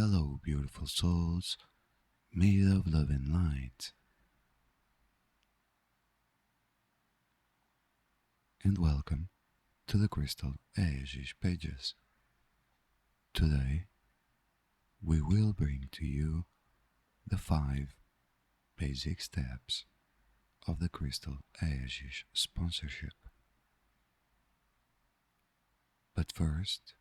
Hello, beautiful souls made of love and light, and welcome to the Krystal Aegis pages. Today, we will bring to you the 5 basic steps of the Krystal Aegis sponsorship. But first,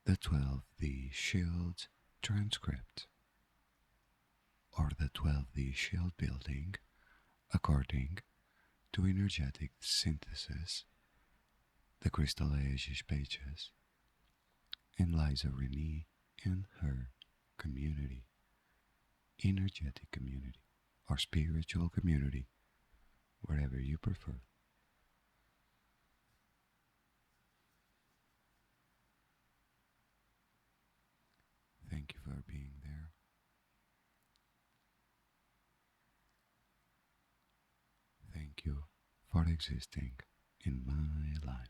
the 12D Shield transcript, or the 12D Shield building according to energetic synthesis, the Krystal Aegis pages, and Liza Renee and her community, energetic community, or spiritual community, wherever you prefer. Thank you for being there. Thank you for existing in my life.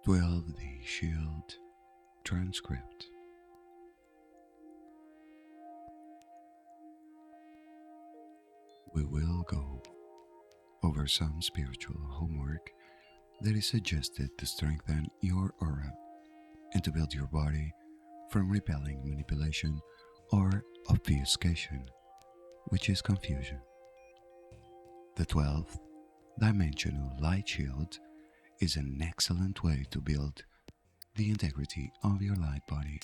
12D Shield transcript. We will go over some spiritual homework that is suggested to strengthen your aura and to build your body from repelling manipulation or obfuscation, which is confusion. The 12th dimensional light shield is an excellent way to build the integrity of your light body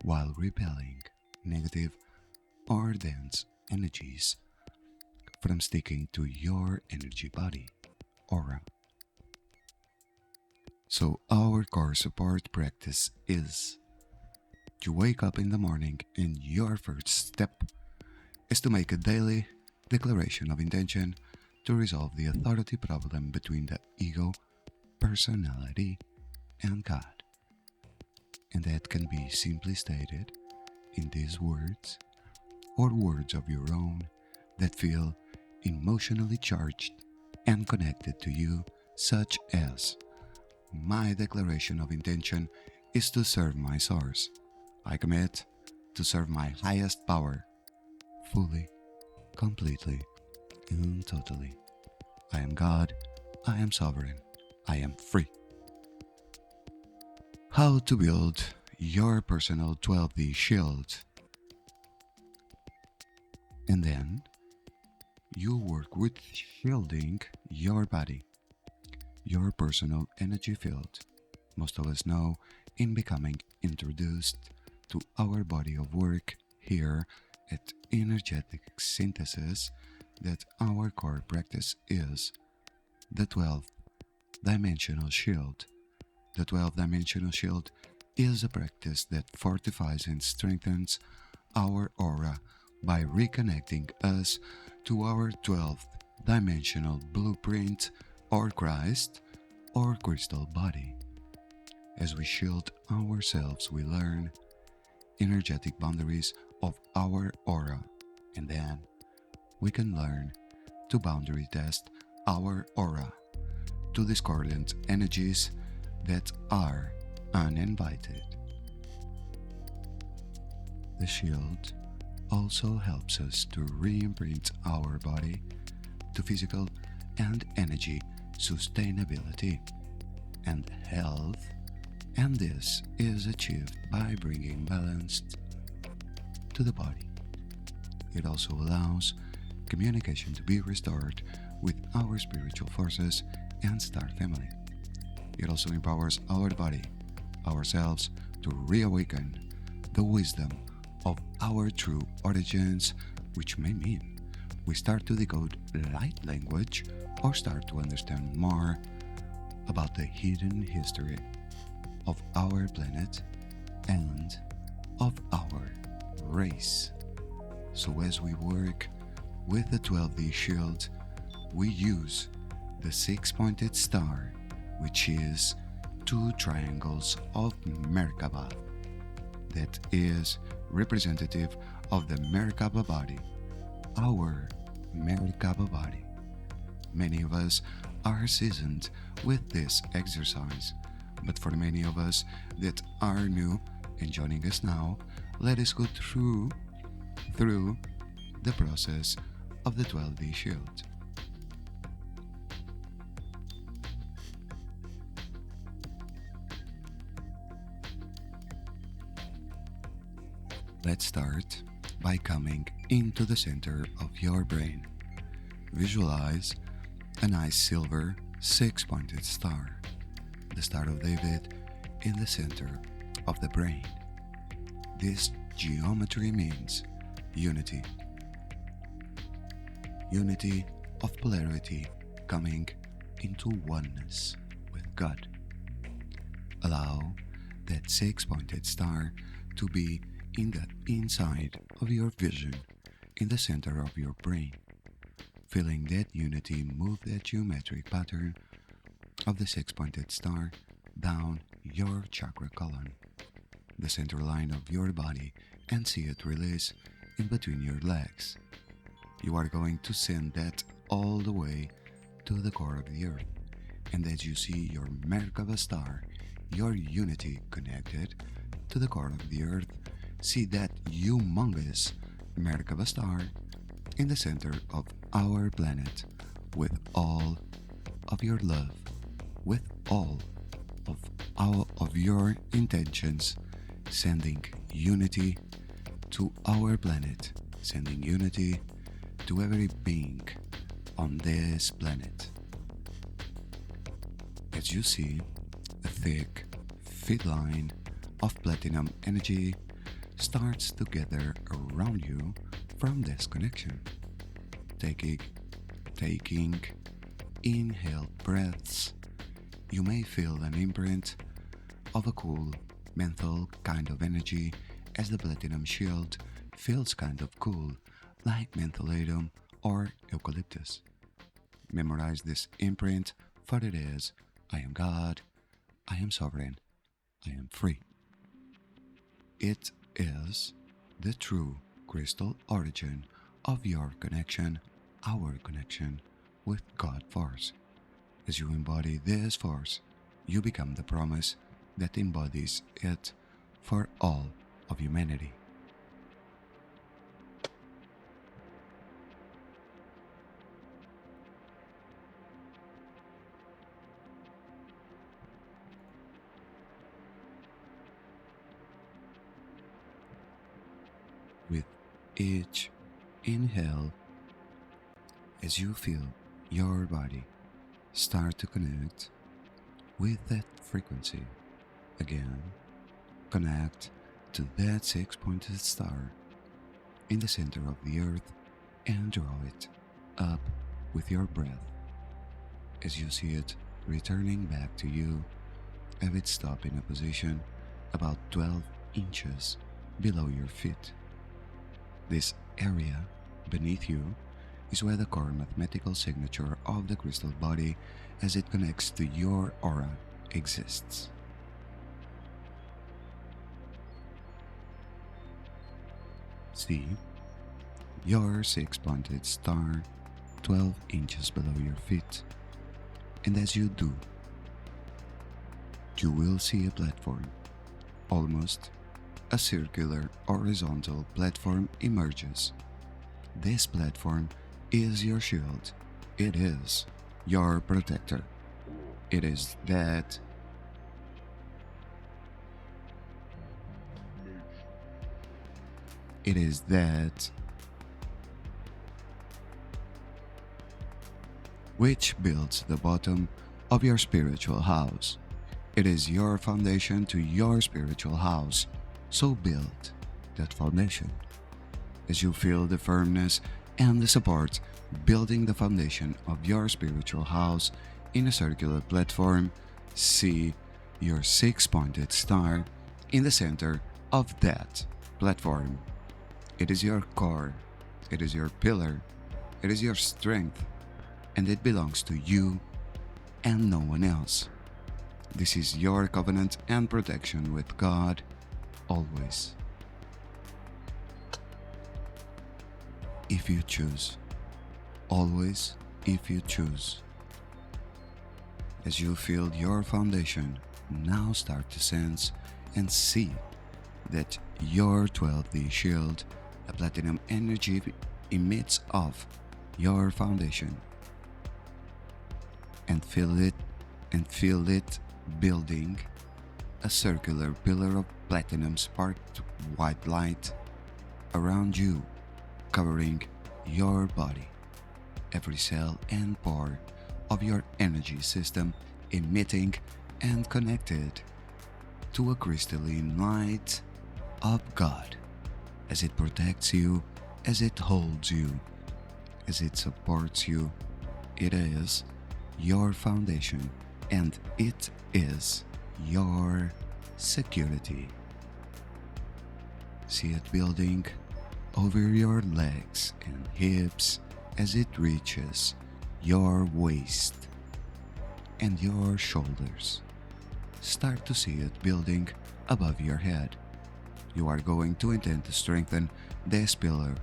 while repelling negative or dense energies from sticking to your energy body aura. So, our core support practice is to wake up in the morning and your first step is to make a daily declaration of intention to resolve the authority problem between the ego, personality, and God. And that can be simply stated in these words or words of your own that feel emotionally charged and connected to you, such as: my declaration of intention is to serve my source. I commit to serve my highest power, fully, completely, and totally. I am God, I am sovereign, I am free. How to build your personal 12D shield. And then you work with shielding your body, your personal energy field. Most of us know in becoming introduced to our body of work here at Energetic Synthesis that our core practice is the 12th dimensional shield. The 12th dimensional shield is a practice that fortifies and strengthens our aura by reconnecting us to our 12th dimensional blueprint or Christ or crystal body. As we shield ourselves, we learn energetic boundaries of our aura, and then we can learn to boundary test our aura to discordant energies that are uninvited. The shield also helps us to re-imprint our body to physical and energy sustainability and health, and this is achieved by bringing balance to the body. It also allows communication to be restored with our spiritual forces and star family. It also empowers our body, ourselves, to reawaken the wisdom of our true origins, which may mean we start to decode light language or start to understand more about the hidden history of our planet and of our race. So, as we work with the 12D shield, we use the six-pointed star, which is two triangles of Merkaba, that is representative of the Merkaba body, our Merkaba body. Many of us are seasoned with this exercise, but for many of us that are new and joining us now, let us go through the process of the 12D shield. Let's start by coming into the center of your brain. Visualize a nice silver six-pointed star, the Star of David, in the center of the brain. This geometry means unity. Unity of polarity coming into oneness with God. Allow that six-pointed star to be in the inside of your vision, in the center of your brain, feeling that unity move that geometric pattern of the six-pointed star down your chakra column, the center line of your body, and see it release in between your legs. You are going to send that all the way to the core of the earth, and as you see your Merkaba star, your unity connected to the core of the earth, see that humongous Merkaba star in the center of our planet with all of your love, with all of your intentions, sending unity to our planet, sending unity to every being on this planet. As you see, a thick, fit line of platinum energy starts to gather around you from this connection. Taking inhale breaths, you may feel an imprint of a cool, menthol kind of energy as the platinum shield feels kind of cool, like mentholatum or eucalyptus. Memorize this imprint, for it is, I am God, I am sovereign, I am free. It is the true crystal origin of your connection, our connection with God Force. As you embody this force, you become the promise that embodies it for all of humanity. With each inhale, as you feel your body start to connect with that frequency, again, connect to that six-pointed star in the center of the earth and draw it up with your breath. As you see it returning back to you, have it stop in a position about 12 inches below your feet. This area beneath you is where the core mathematical signature of the crystal body as it connects to your aura exists. See your six-pointed star 12 inches below your feet, and as you do, you will see a platform, almost a circular horizontal platform emerges. This platform is your shield. It is your protector. It is that which builds the bottom of your spiritual house. It is your foundation to your spiritual house. So build that foundation. As you feel the firmness and the support building the foundation of your spiritual house, in a circular platform, see your six-pointed star in the center of that platform. It is your core, it is your pillar, it is your strength, and it belongs to you and no one else. This is your covenant and protection with God always. If you choose, always if you choose. As you feel your foundation, now start to sense and see that your 12D shield, a platinum energy, emits off your foundation. And feel it building a circular pillar of platinum sparked white light around you, covering your body, every cell and pore of your energy system emitting and connected to a crystalline light of God, as it protects you, as it holds you, as it supports you. It is your foundation and it is your security. See it building over your legs and hips as it reaches your waist and your shoulders. Start to see it building above your head. You are going to intend to strengthen this pillar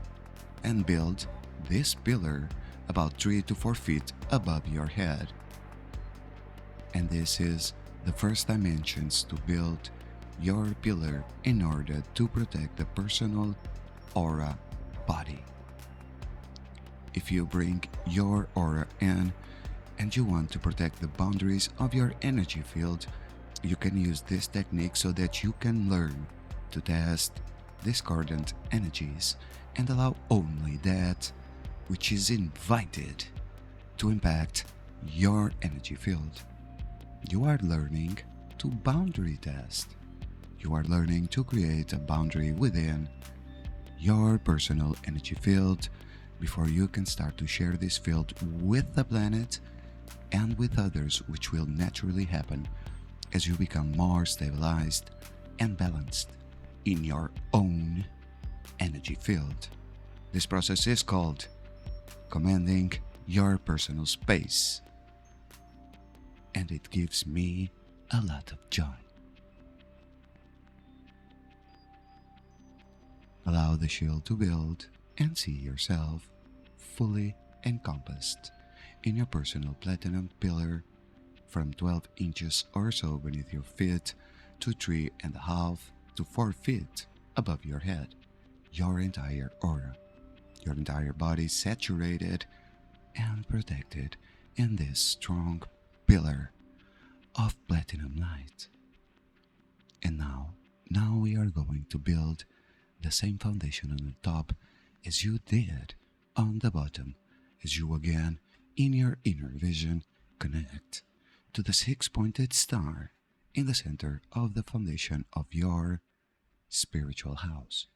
and build this pillar about 3 to 4 feet above your head. And this is the first dimensions to build your pillar in order to protect the personal aura body. If you bring your aura in and you want to protect the boundaries of your energy field, you can use this technique so that you can learn to test discordant energies and allow only that which is invited to impact your energy field. You are learning to boundary test. You are learning to create a boundary within your personal energy field before you can start to share this field with the planet and with others, which will naturally happen as you become more stabilized and balanced in your own energy field. This process is called commanding your personal space, and it gives me a lot of joy. Allow the shield to build and see yourself fully encompassed in your personal platinum pillar from 12 inches or so beneath your feet to 3.5 to 4 feet above your head. Your entire aura, your entire body saturated and protected in this strong pillar of platinum light. And now we are going to build the same foundation on the top as you did on the bottom, as you again, in your inner vision, connect to the six-pointed star in the center of the foundation of your spiritual house.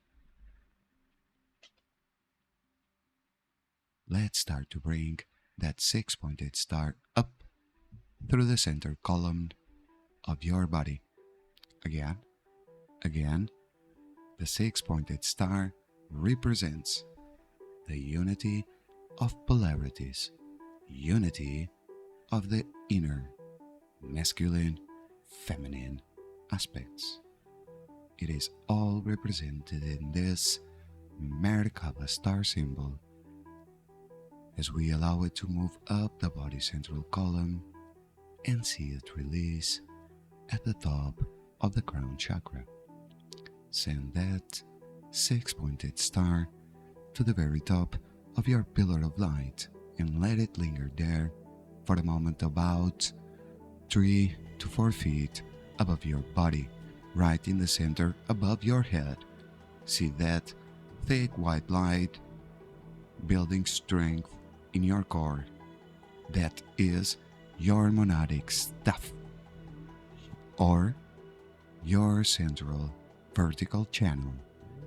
Let's start to bring that six-pointed star up through the center column of your body. Again, the six-pointed star represents the unity of polarities, unity of the inner, masculine, feminine aspects. It is all represented in this Merkaba star symbol as we allow it to move up the body's central column and see it release at the top of the crown chakra. Send that six-pointed star to the very top of your pillar of light and let it linger there for a moment about 3 to 4 feet above your body, right in the center above your head. See that thick white light building strength in your core. That is your monadic stuff, or your central vertical channel.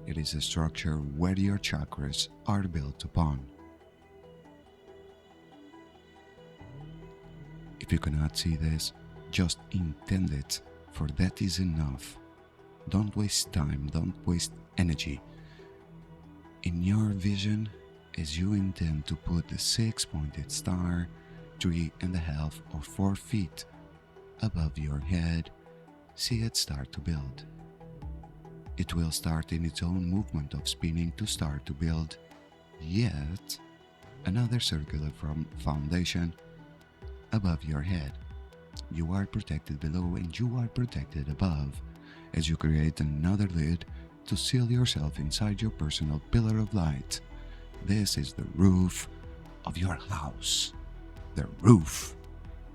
It is a structure where your chakras are built upon. If you cannot see this, just intend it, for that is enough. Don't waste time, don't waste energy. In your vision, as you intend to put the 6-pointed star 3.5 or 4 feet above your head, see it start to build. It will start in its own movement of spinning to start to build, yet another circular from foundation above your head. You are protected below and you are protected above as you create another lid to seal yourself inside your personal pillar of light. This is the roof of your house, the roof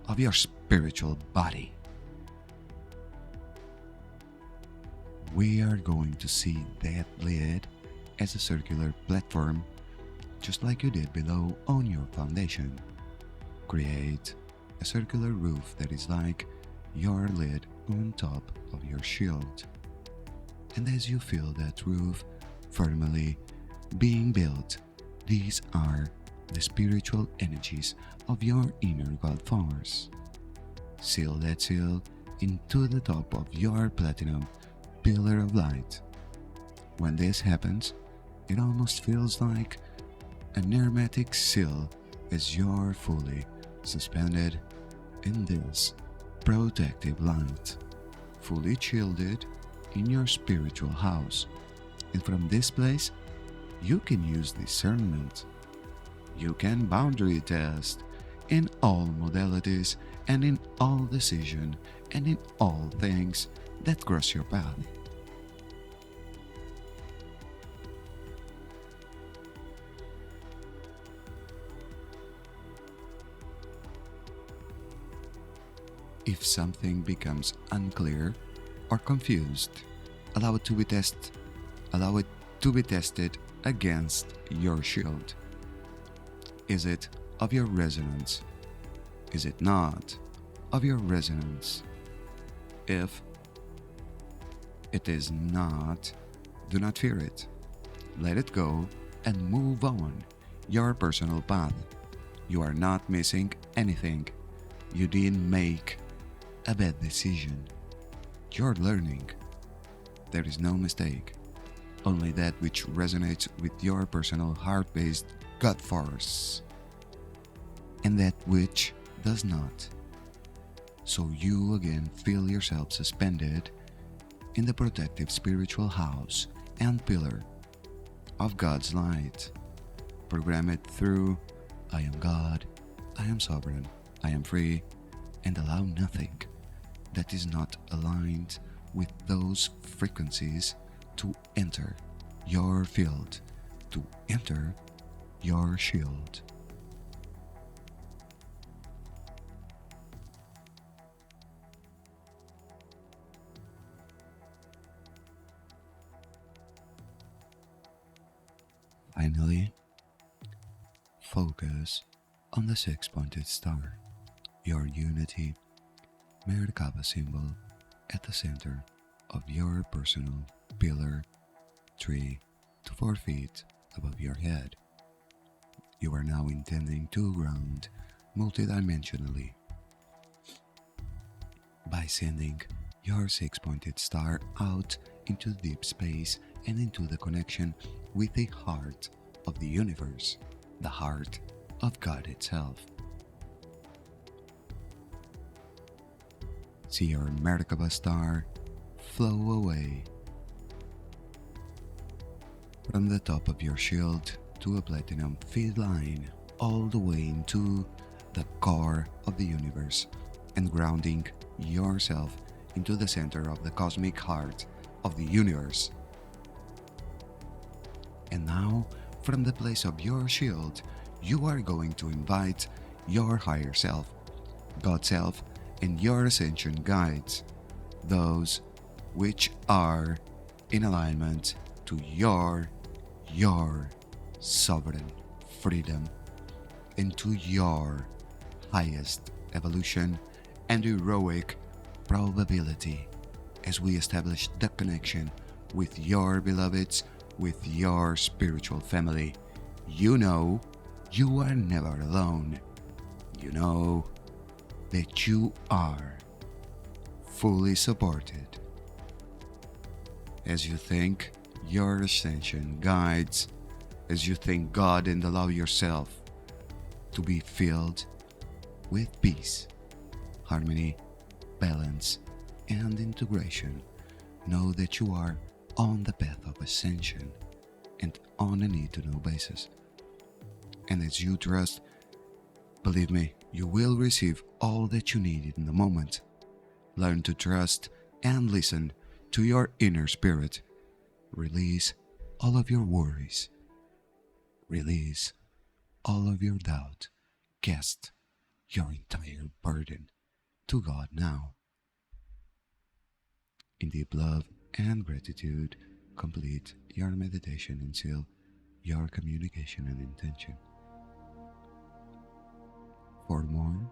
of your spiritual body. We are going to see that lid as a circular platform, just like you did below on your foundation. Create a circular roof that is like your lid on top of your shield. And as you feel that roof firmly being built, these are the spiritual energies of your inner God force. Seal that seal into the top of your platinum pillar of light. When this happens, it almost feels like an hermetic seal as you're fully suspended in this protective light, fully shielded in your spiritual house. And from this place, you can use discernment. You can boundary test in all modalities and in all decision and in all things that cross your path. If something becomes unclear or confused, allow it to be tested against your shield. Is it of your resonance? Is it not of your resonance? If it is not, do not fear it. Let it go and move on your personal path. You are not missing anything. You didn't make a bad decision. You're learning. There is no mistake. Only that which resonates with your personal heart-based God force, and that which does not. So you again feel yourself suspended in the protective spiritual house and pillar of God's light. Program it through I am God, I am sovereign, I am free, and allow nothing that is not aligned with those frequencies to enter your field, to enter your shield. Finally, focus on the 6-pointed star, your unity Merkaba symbol at the center of your personal pillar 3 to 4 feet above your head. You are now intending to ground multidimensionally by sending your 6-pointed star out into deep space and into the connection with the heart of the universe, the heart of God itself. See your Merkaba star flow away from the top of your shield to a platinum feed line all the way into the core of the universe and grounding yourself into the center of the cosmic heart of the universe. And now, from the place of your shield, you are going to invite your higher self, God self, and your ascension guides, those which are in alignment to your sovereign freedom and to your highest evolution and heroic probability as we establish the connection with your beloveds, with your spiritual family. You know you are never alone. You know that you are fully supported. As you thank your ascension guides, as you thank God and allow yourself to be filled with peace, harmony, balance, and integration, know that you are on the path of ascension and on a need-to-know basis. And as you trust, believe me, you will receive all that you need in the moment. Learn to trust and listen to your inner spirit. Release all of your worries. Release all of your doubt. Cast your entire burden to God now. In deep love and gratitude, complete your meditation and seal your communication and intention. For more,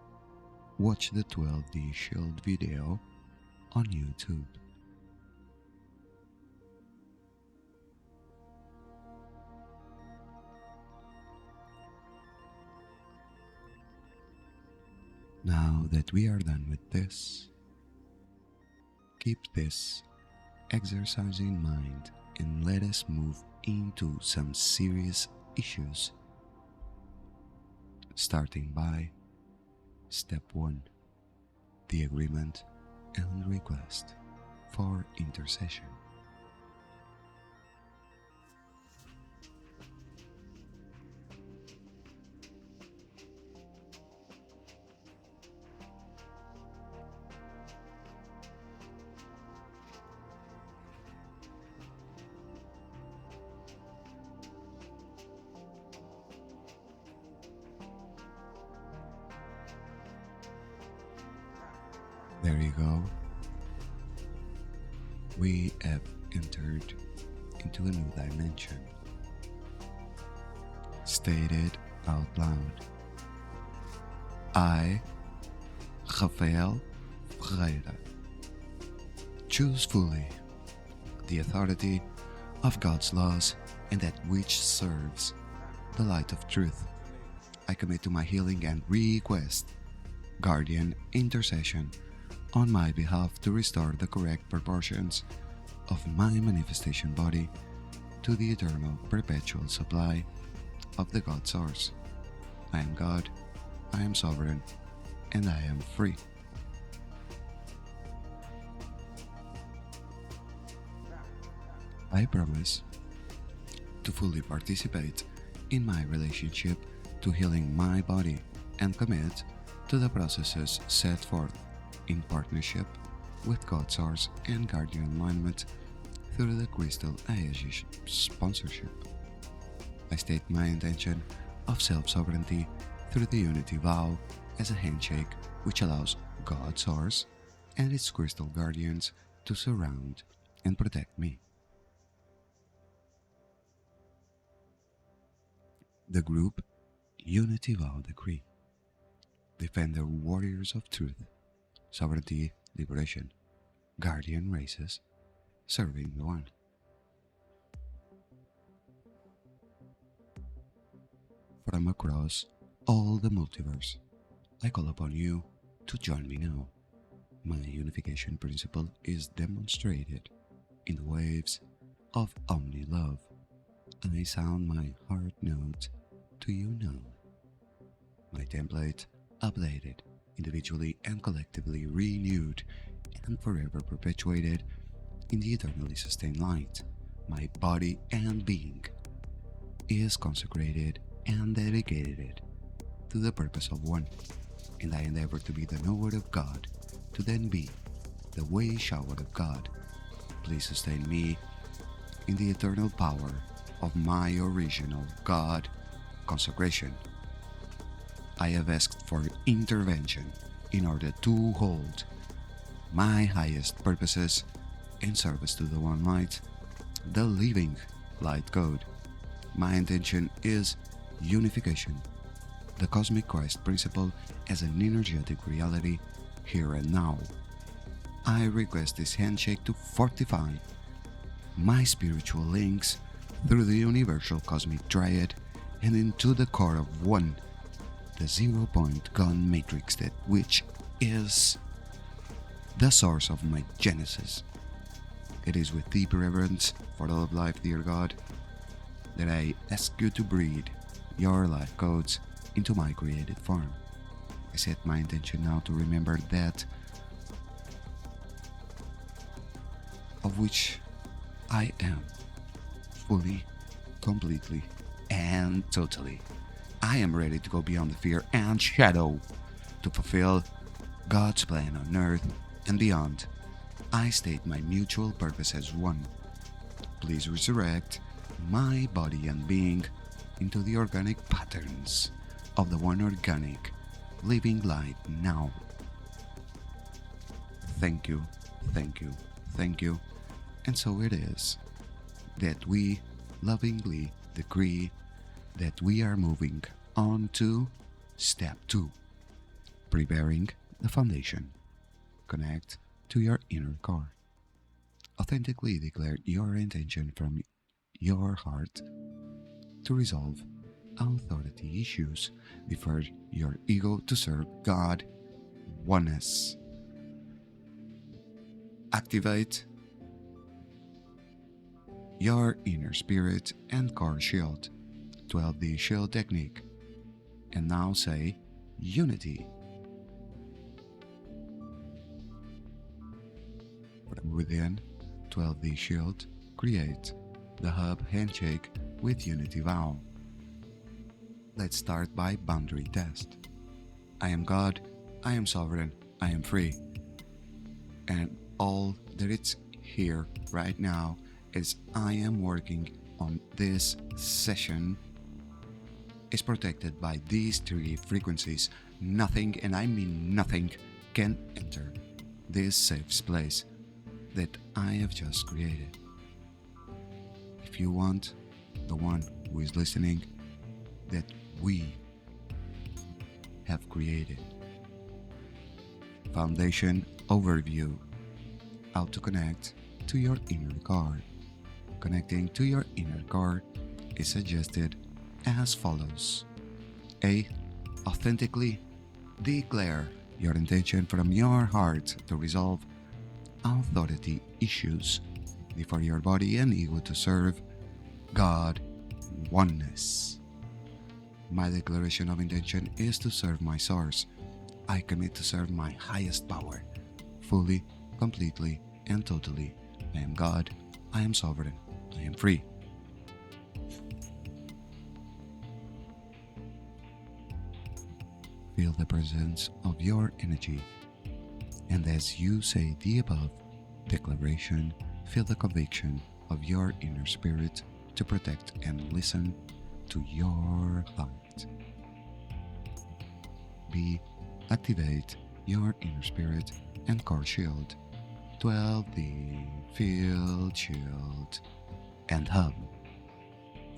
watch the 12D Shield video on YouTube. Now that we are done with this, keep this exercise in mind and let us move into some serious issues. Starting by Step 1. The agreement and request for intercession. There you go. We have entered into a new dimension. Stated out loud. I, Rafael Pereira, choose fully the authority of God's laws and that which serves the light of truth. I commit to my healing and request guardian intercession on my behalf to restore the correct proportions of my manifestation body to the eternal perpetual supply of the God Source. I am God, I am sovereign, and I am free. I promise to fully participate in my relationship to healing my body and commit to the processes set forth in partnership with God Source and Guardian alignment through the Krystal Aegis sponsorship. I state my intention of self-sovereignty through the Unity Vow as a handshake which allows God Source and its crystal guardians to surround and protect me. The group Unity Vow Decree. Defender Warriors of Truth, Sovereignty, Liberation, Guardian Races, Serving the One. From across all the multiverse, I call upon you to join me now. My unification principle is demonstrated in the waves of Omni-Love. I sound my heart note to you now. My template updated, individually and collectively renewed, and forever perpetuated in the eternally sustained light. My body and being is consecrated and dedicated to the purpose of one, and I endeavor to be the knower of God, to then be the way shower of God. Please sustain me in the eternal power of my original God consecration. I have asked for intervention in order to hold my highest purposes in service to the One Light, the living light code. My intention is unification, the cosmic Christ principle as an energetic reality here and now. I request this handshake to fortify my spiritual links through the universal cosmic triad and into the core of one, the 0-point gun matrix that which is the source of my genesis. It is with deep reverence for all of life, dear God, that I ask you to breathe your life codes into my created form. I set my intention now to remember that of which I am fully, completely, and totally. I am ready to go beyond the fear and shadow to fulfill God's plan on earth and beyond. I state my mutual purpose as one. Please resurrect my body and being into the organic patterns of the one organic living light now. Thank you, thank you, thank you. And so it is that we lovingly decree that we are moving on to step 2, preparing the foundation. Connect to your inner core. Authentically declare your intention from your heart to resolve authority issues before your ego to serve God oneness. Activate your inner spirit and core shield, 12D shield technique, and now say unity. From within 12D shield, create the hub handshake with unity vow. Let's start by boundary test. I am God, I am sovereign, I am free. And all that it's here right now is I am working on this session is protected by these 3 frequencies. Nothing, and I mean nothing, can enter this safe place that I have just created. If you want, the one who is listening, that we have created. Foundation overview. How to connect to your inner core. Connecting to your inner core is suggested as follows. A. Authentically declare your intention from your heart to resolve authority issues before your body and ego to serve God oneness. My declaration of intention is to serve my source. I commit to serve my highest power, fully, completely, and totally. I am God, I am sovereign, I am free. Feel the presence of your energy, and as you say the above declaration, feel the conviction of your inner spirit to protect and listen to your heart. B. Activate your inner spirit and core shield, 12D field shield, and hub.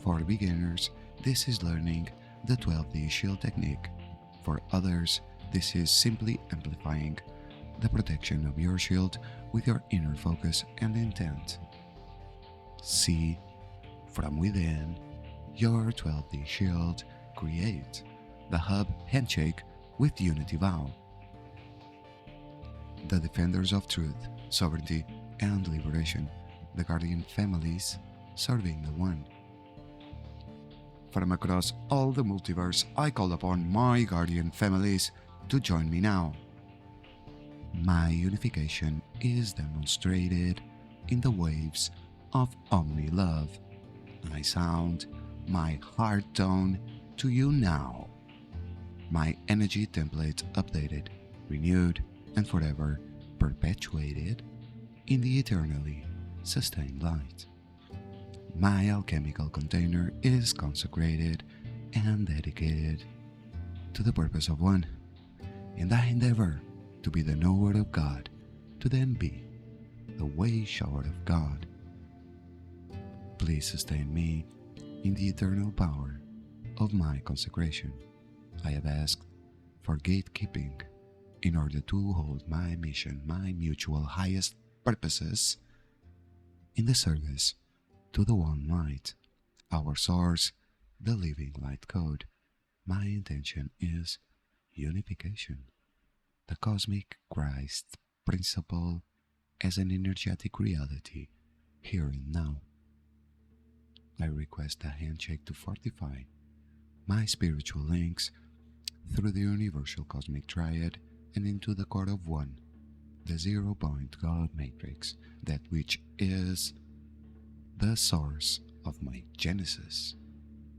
For beginners, this is learning the 12D shield technique. For others, this is simply amplifying the protection of your shield with your inner focus and intent. See from within your 12D shield, create the hub handshake with unity vow. The defenders of truth, sovereignty, and liberation, the guardian families serving the one. From across all the multiverse, I call upon my guardian families to join me now. My unification is demonstrated in the waves of Omni Love. I sound my heart tone to you now. My energy template updated, renewed, and forever perpetuated in the eternally sustained light. My alchemical container is consecrated and dedicated to the purpose of one, and I endeavor to be the knower of God, to then be the way shower of God. Please sustain me in the eternal power of my consecration. I have asked for gatekeeping in order to hold my mission, my mutual highest purposes in the service to the one light, our source, the living light code. My intention is unification. the cosmic Christ principle as an energetic reality here and now. I request a handshake to fortify my spiritual links through the universal cosmic triad and into the core of one, the zero-point God matrix, that which is the source of my genesis.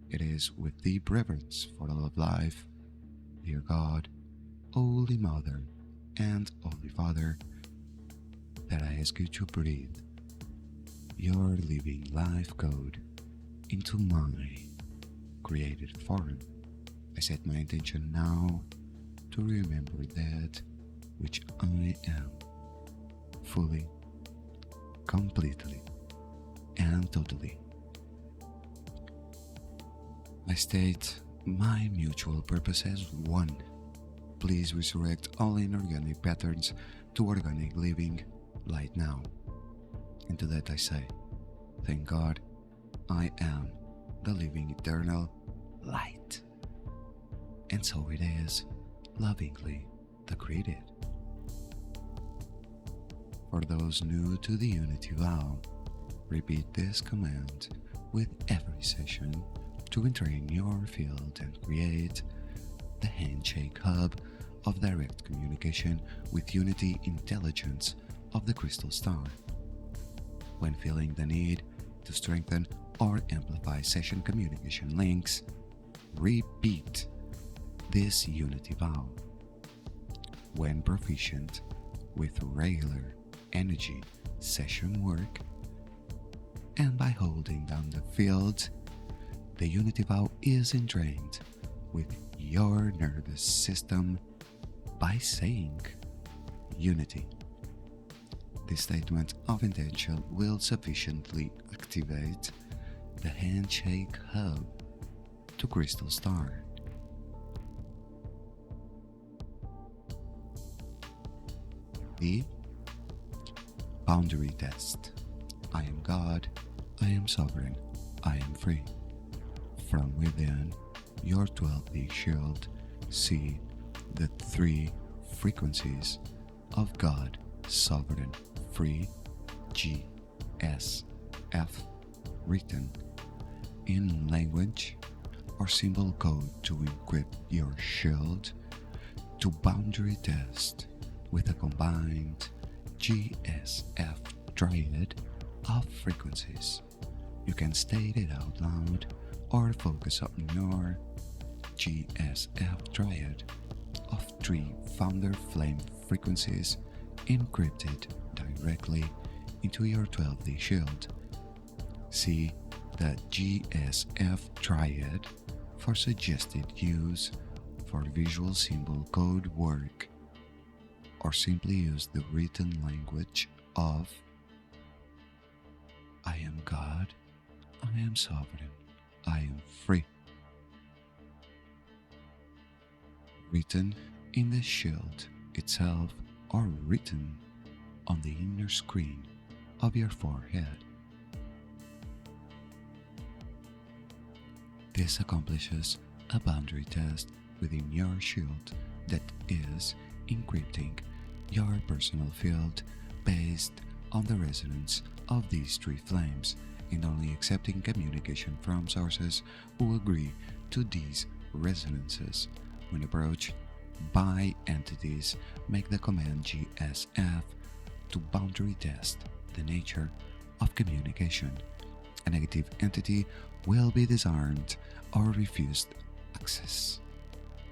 It is with deep reverence for all of life, dear God, Holy Mother, and Holy Father, that I ask you to breathe your living life code into my created form. I set my intention now to remember that which I am, fully, completely, and totally. I state my mutual purpose as one. Please resurrect all inorganic patterns to organic living right now. And to that I say, thank God, I am the living eternal light. And so it is, lovingly decreed. For those new to the Unity Vow, repeat this command with every session to entrain your field and create the Handshake hub of direct communication with Unity intelligence of the Krystal Star. When feeling the need to strengthen or amplify session communication links, repeat this Unity Vow. When proficient with regular energy session work, and by holding down the field, the Unity Vow is entrained with your nervous system by saying Unity. This statement of intention will sufficiently activate the Handshake hub to Krystal Star. The boundary test. I am God, I am sovereign, I am free. From within your 12D shield, see the 3 frequencies of God, sovereign, free, G, S, F, written in language or symbol code to encrypt your shield to boundary test with a combined GSF triad of frequencies. You can state it out loud or focus on your GSF triad of 3 founder flame frequencies encrypted directly into your 12D shield. See the GSF triad for suggested use for visual symbol code work, or simply use the written language of I am God, I am sovereign, I am free, written in the shield itself or written on the inner screen of your forehead. This accomplishes a boundary test within your shield that is encrypting your personal field based on the resonance of these 3 flames and only accepting communication from sources who agree to these resonances. When approached by entities, make the command GSF to boundary test the nature of communication. A negative entity will be disarmed or refused access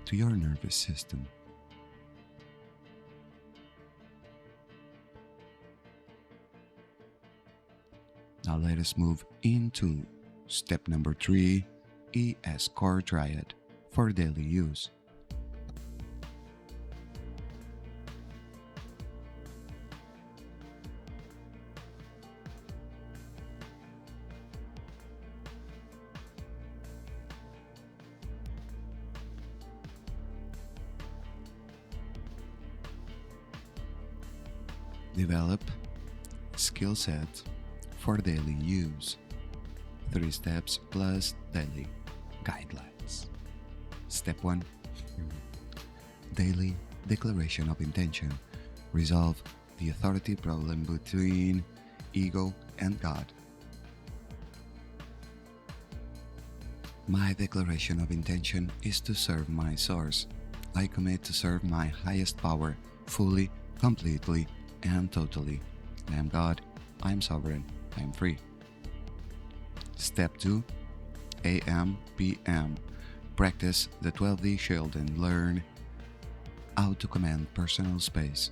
to your nervous system. Now let us move into step number 3, ES Core Triad for daily use. Develop skill set for daily use. 3 steps plus daily guidelines. Step 1. Daily declaration of intention. Resolve the authority problem between ego and God. My declaration of intention is to serve my source. I commit to serve my highest power, fully, completely, and totally. I am God, I am sovereign, I am free. Step 2. AM, PM. Practice the 12D shield and learn how to command personal space.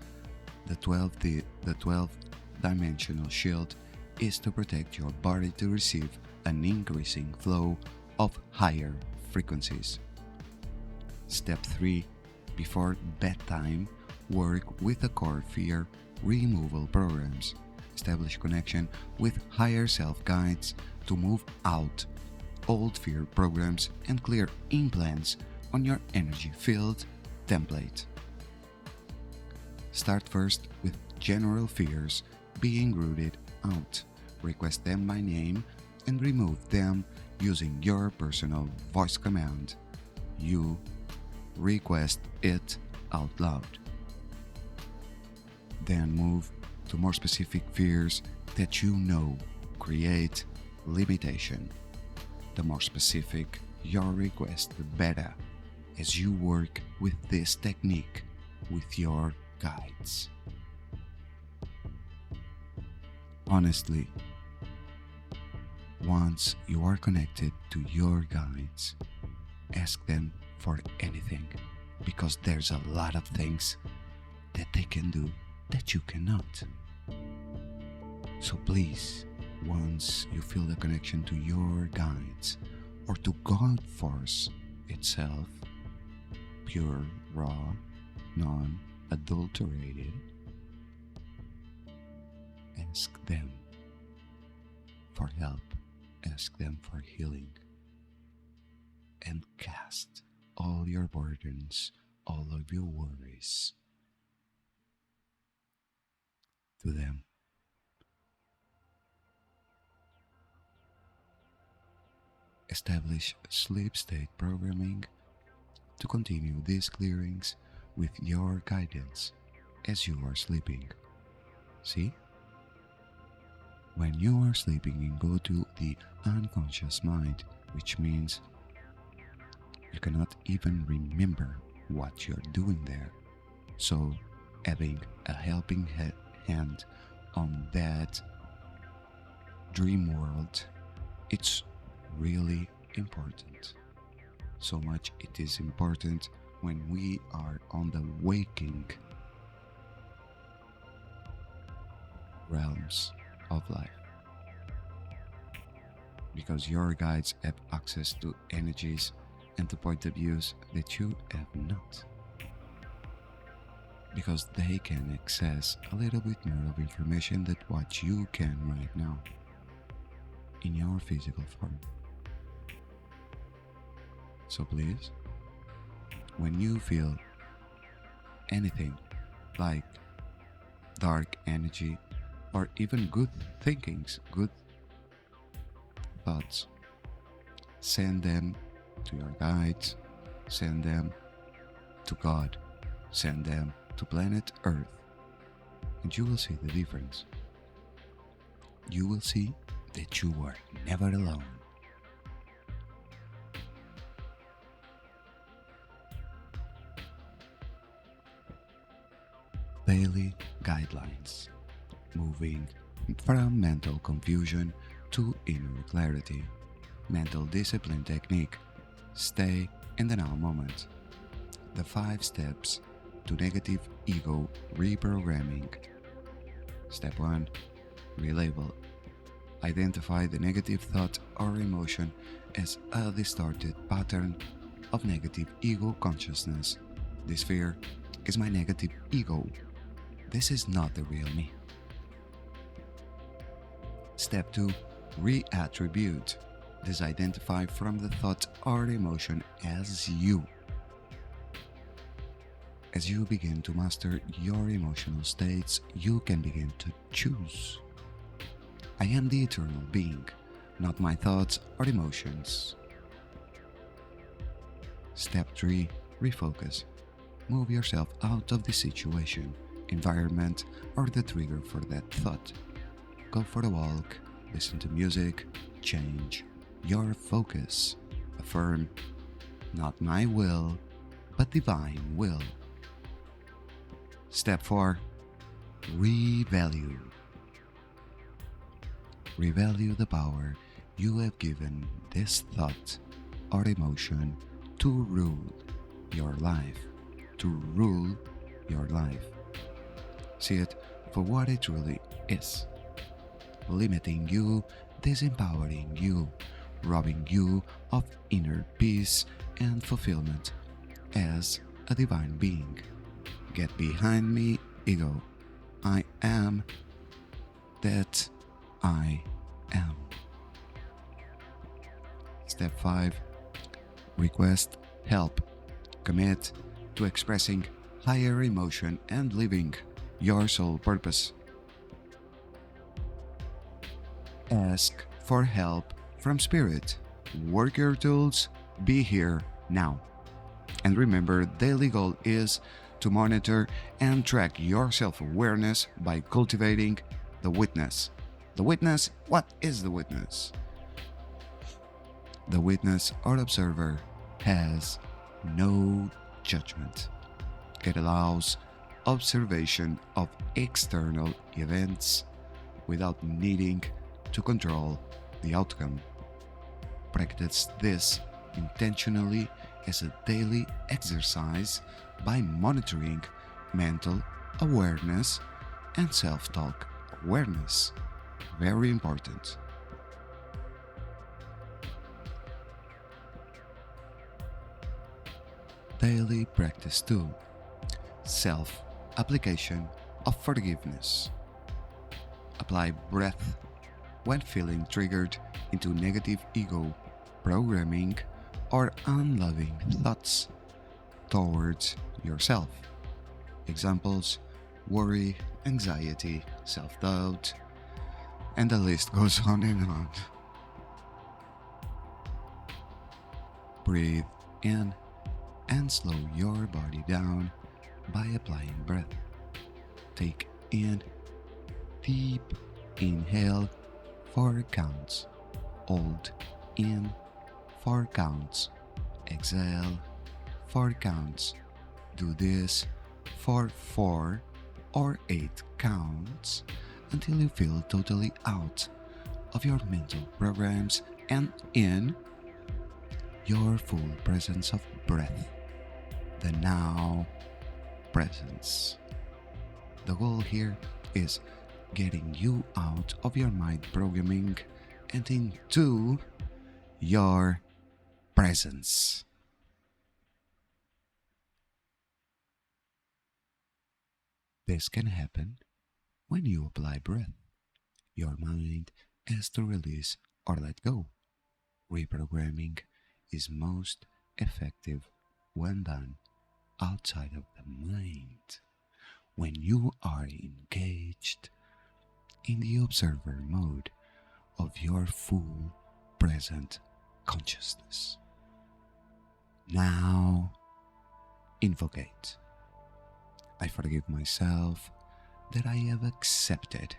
The 12-dimensional shield is to protect your body to receive an increasing flow of higher frequencies. Step 3. Before bedtime, work with the core fear removal programs. Establish connection with higher self guides to move out old fear programs and clear implants on your energy field template. Start first with general fears being rooted out. Request them by name and remove them using your personal voice command. You request it out loud. Then move to more specific fears that you know create limitation. The more specific your request, the better, as you work with this technique with your guides. Honestly, once you are connected to your guides, ask them for anything, because there's a lot of things that they can do that you cannot. So please, once you feel the connection to your guides or to God Force itself, pure, raw, non-adulterated, ask them for help, ask them for healing, and cast all your burdens, all of your worries to them. Establish sleep state programming to continue these clearings with your guidance as you are sleeping. See? When you are sleeping, you go to the unconscious mind, which means you cannot even remember what you're doing there. So having a helping hand on that dream world, it's really important. So much it is important when we are on the waking realms of life, because your guides have access to energies and to point of views that you have not, because they can access a little bit more of information than what you can right now in your physical form. So please, when you feel anything like dark energy or even good thinkings, good thoughts, send them to your guides, send them to God, send them to planet Earth, and you will see the difference. You will see that you are never alone. Daily guidelines. Moving from mental confusion to inner clarity. Mental discipline technique. Stay in the now moment. The 5 steps to negative ego reprogramming. Step 1. Relabel. Identify the negative thought or emotion as a distorted pattern of negative ego consciousness. This fear is my negative ego. This is not the real me. Step 2. Reattribute. Disidentify from the thought or emotion as you. As you begin to master your emotional states, you can begin to choose. I am the eternal being, not my thoughts or emotions. Step 3. Refocus. Move yourself out of the situation, environment, or the trigger for that thought. Go for a walk, listen to music, change your focus. Affirm, not my will, but divine will. Step 4. Revalue. Revalue the power you have given this thought or emotion to rule your life. To rule your life. See it for what it really is. Limiting you, disempowering you, robbing you of inner peace and fulfillment as a divine being. Get behind me, ego. I am that I am. Step 5. Request help. Commit to expressing higher emotion and living your soul purpose. Ask for help from Spirit. Work your tools, be here now. And remember, daily goal is to monitor and track your self-awareness by cultivating the witness. The witness, what is the witness? The witness or observer has no judgment. It allows observation of external events without needing to control the outcome. Practice this intentionally as a daily exercise by monitoring mental awareness and self-talk awareness. Very important. Daily practice 2. Self-application of forgiveness. Apply breath when feeling triggered into negative ego programming or unloving thoughts towards yourself. Examples: worry, anxiety, self-doubt, and the list goes on and on. Breathe in and slow your body down by applying breath. Take in deep inhale 4 counts. Hold in 4 counts. Exhale 4 counts. Do this for 4 or 8 counts until you feel totally out of your mental programs and in your full presence of breath. The now presence. The goal here is getting you out of your mind programming and into your presence. This can happen when you apply breath. Your mind has to release or let go. Reprogramming is most effective when done outside of the mind, when you are engaged in the observer mode of your full present consciousness. Now, invocate. I forgive myself that I have accepted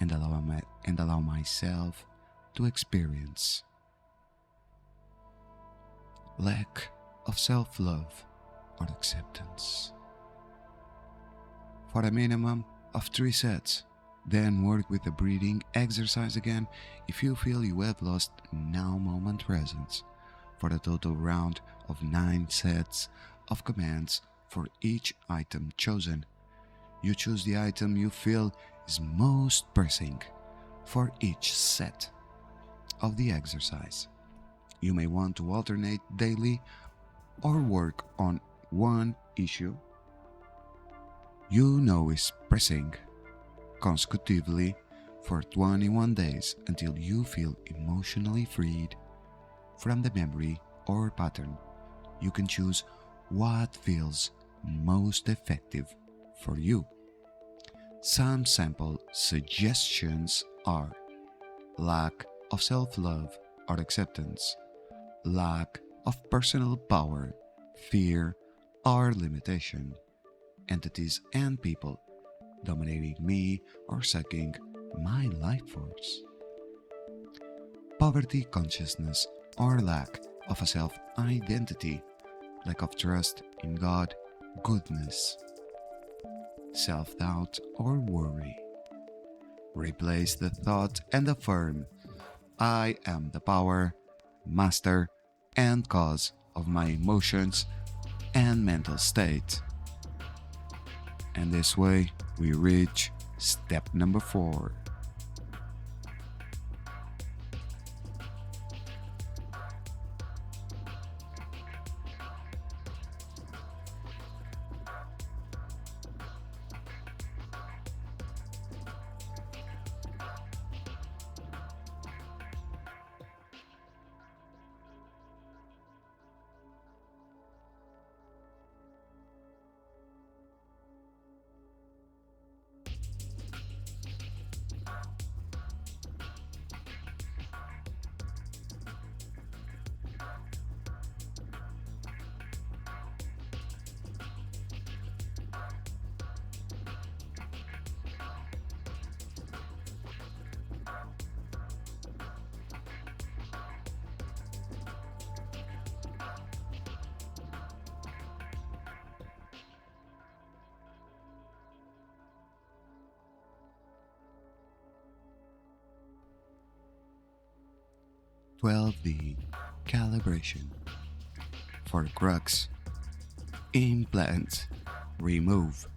and allow myself to experience lack of self-love or acceptance. For a minimum of 3 sets, then work with the breathing exercise again if you feel you have lost now moment presence, for a total round of 9 sets of commands for each item chosen. You choose the item you feel is most pressing for each set of the exercise. You may want to alternate daily or work on one issue you know is pressing consecutively for 21 days until you feel emotionally freed from the memory or pattern. You can choose what feels most effective for you. Some sample suggestions are lack of self-love or acceptance, lack of personal power, fear are limitation, entities and people dominating me or sucking my life force. Poverty consciousness or lack of a self identity, lack of trust in God, goodness, self doubt or worry. Replace the thought and affirm, I am the power, master, and cause of my emotions and mental state. And this way, we reach step number 4. 12D calibration for crux implant remove.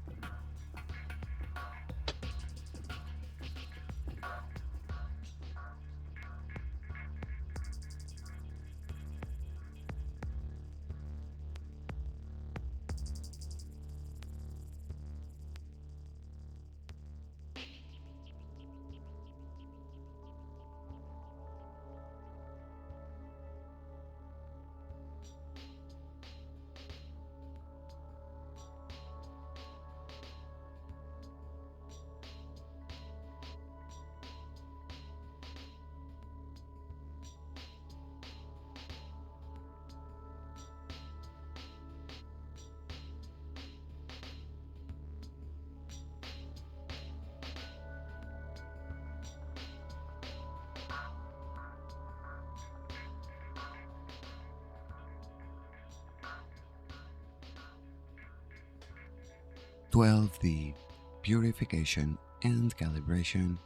The purification and calibration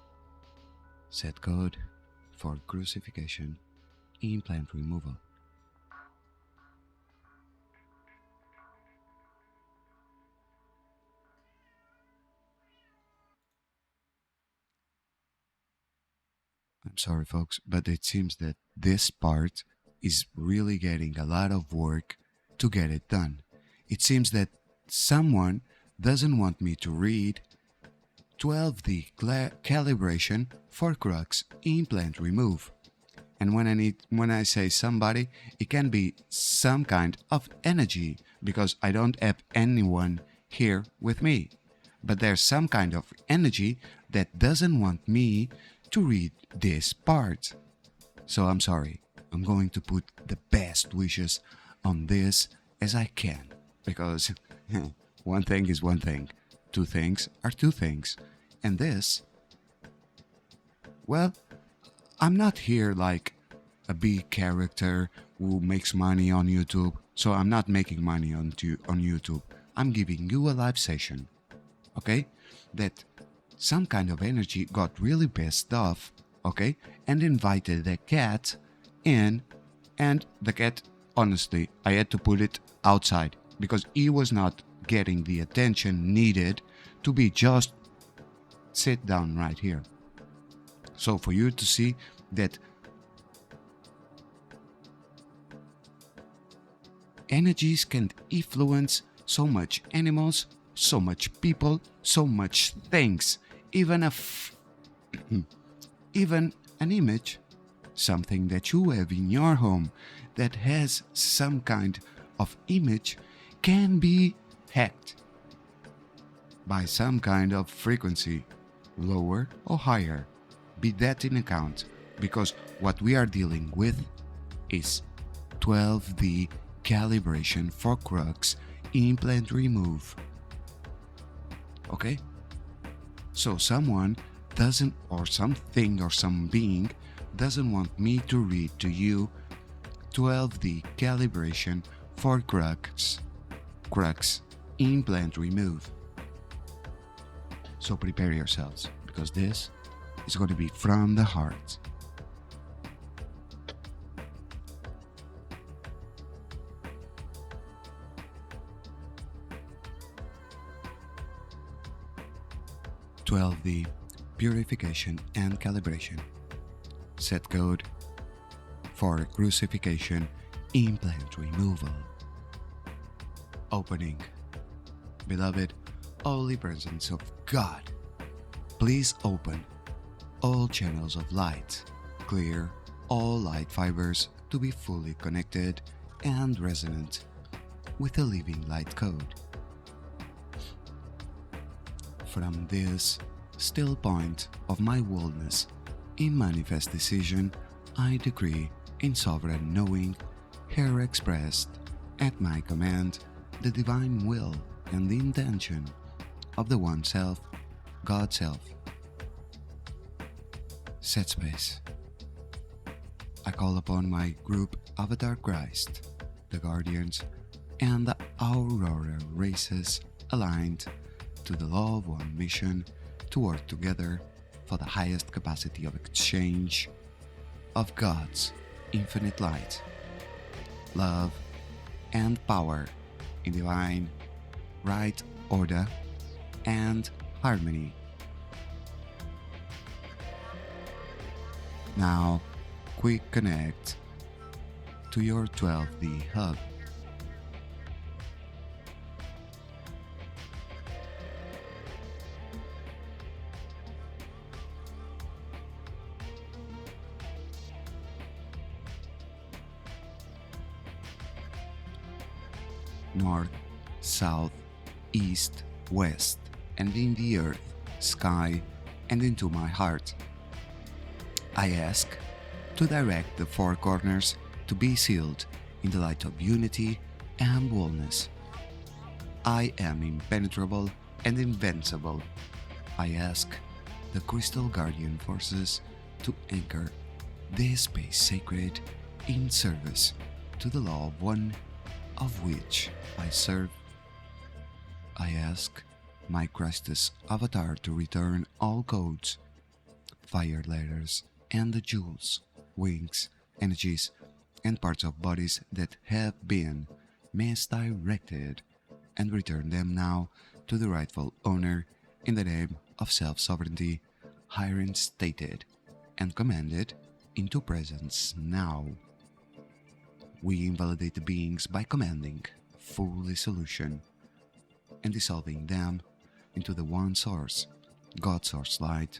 set code for crucifixion implant removal. I'm sorry folks, but it seems that this part is really getting a lot of work to get it done. It seems that someone doesn't want me to read 12D calibration for crux implant remove. And when I say somebody, it can be some kind of energy because I don't have anyone here with me. But there's some kind of energy that doesn't want me to read this part. So I'm sorry. I'm going to put the best wishes on this as I can because one thing is one thing, two things are two things. And this, well, I'm not here like a big character who makes money on YouTube, so I'm not making money on YouTube. I'm giving you a live session, okay? That some kind of energy got really pissed off, okay? And invited the cat in, and the cat, honestly, I had to put it outside because he was not getting the attention needed to be just sit down right here. So for you to see that energies can influence so much animals, so much people, so much things, even even an image, something that you have in your home that has some kind of image can be hacked by some kind of frequency, lower or higher. Be that in account, because what we are dealing with is 12D calibration for crux implant remove. Okay? So someone doesn't, or something, or some being doesn't want me to read to you 12D calibration for crux implant remove. So prepare yourselves, because this is going to be from the heart. The purification and calibration. Set code for crucifixion implant removal. Opening. Beloved, holy presence of God, please open all channels of light, clear all light fibers to be fully connected and resonant with the living light code. From this still point of my wholeness in manifest decision, I decree in sovereign knowing, here expressed at my command, the divine will and the intention of the One Self, God Self. Set space. I call upon my group Avatar Christ, the Guardians, and the Aurora races aligned to the law of one mission to work together for the highest capacity of exchange of God's infinite light, love, and power in divine right order and harmony. Now, quick connect to your 12D hub. North, south, east, west, and in the earth, sky, and into my heart. I ask to direct the four corners to be sealed in the light of unity and wholeness. I am impenetrable and invincible. I ask the Krystal Guardian forces to anchor this space sacred in service to the law of one of which I serve. I ask my Christus avatar to return all codes, fire letters, and the jewels, wings, energies, and parts of bodies that have been misdirected, and return them now to the rightful owner in the name of self-sovereignty, reinstated and commanded into presence now. We invalidate the beings by commanding full dissolution and dissolving them into the one source, God source light,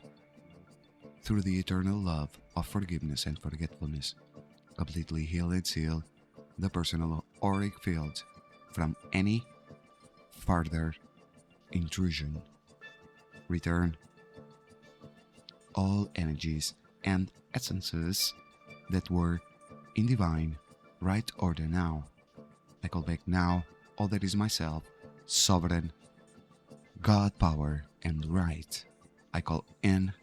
through the eternal love of forgiveness and forgetfulness. Completely heal and seal the personal auric field from any further intrusion. Return all energies and essences that were in divine right order now. I call back now all that is myself, sovereign, God power, and right. I call in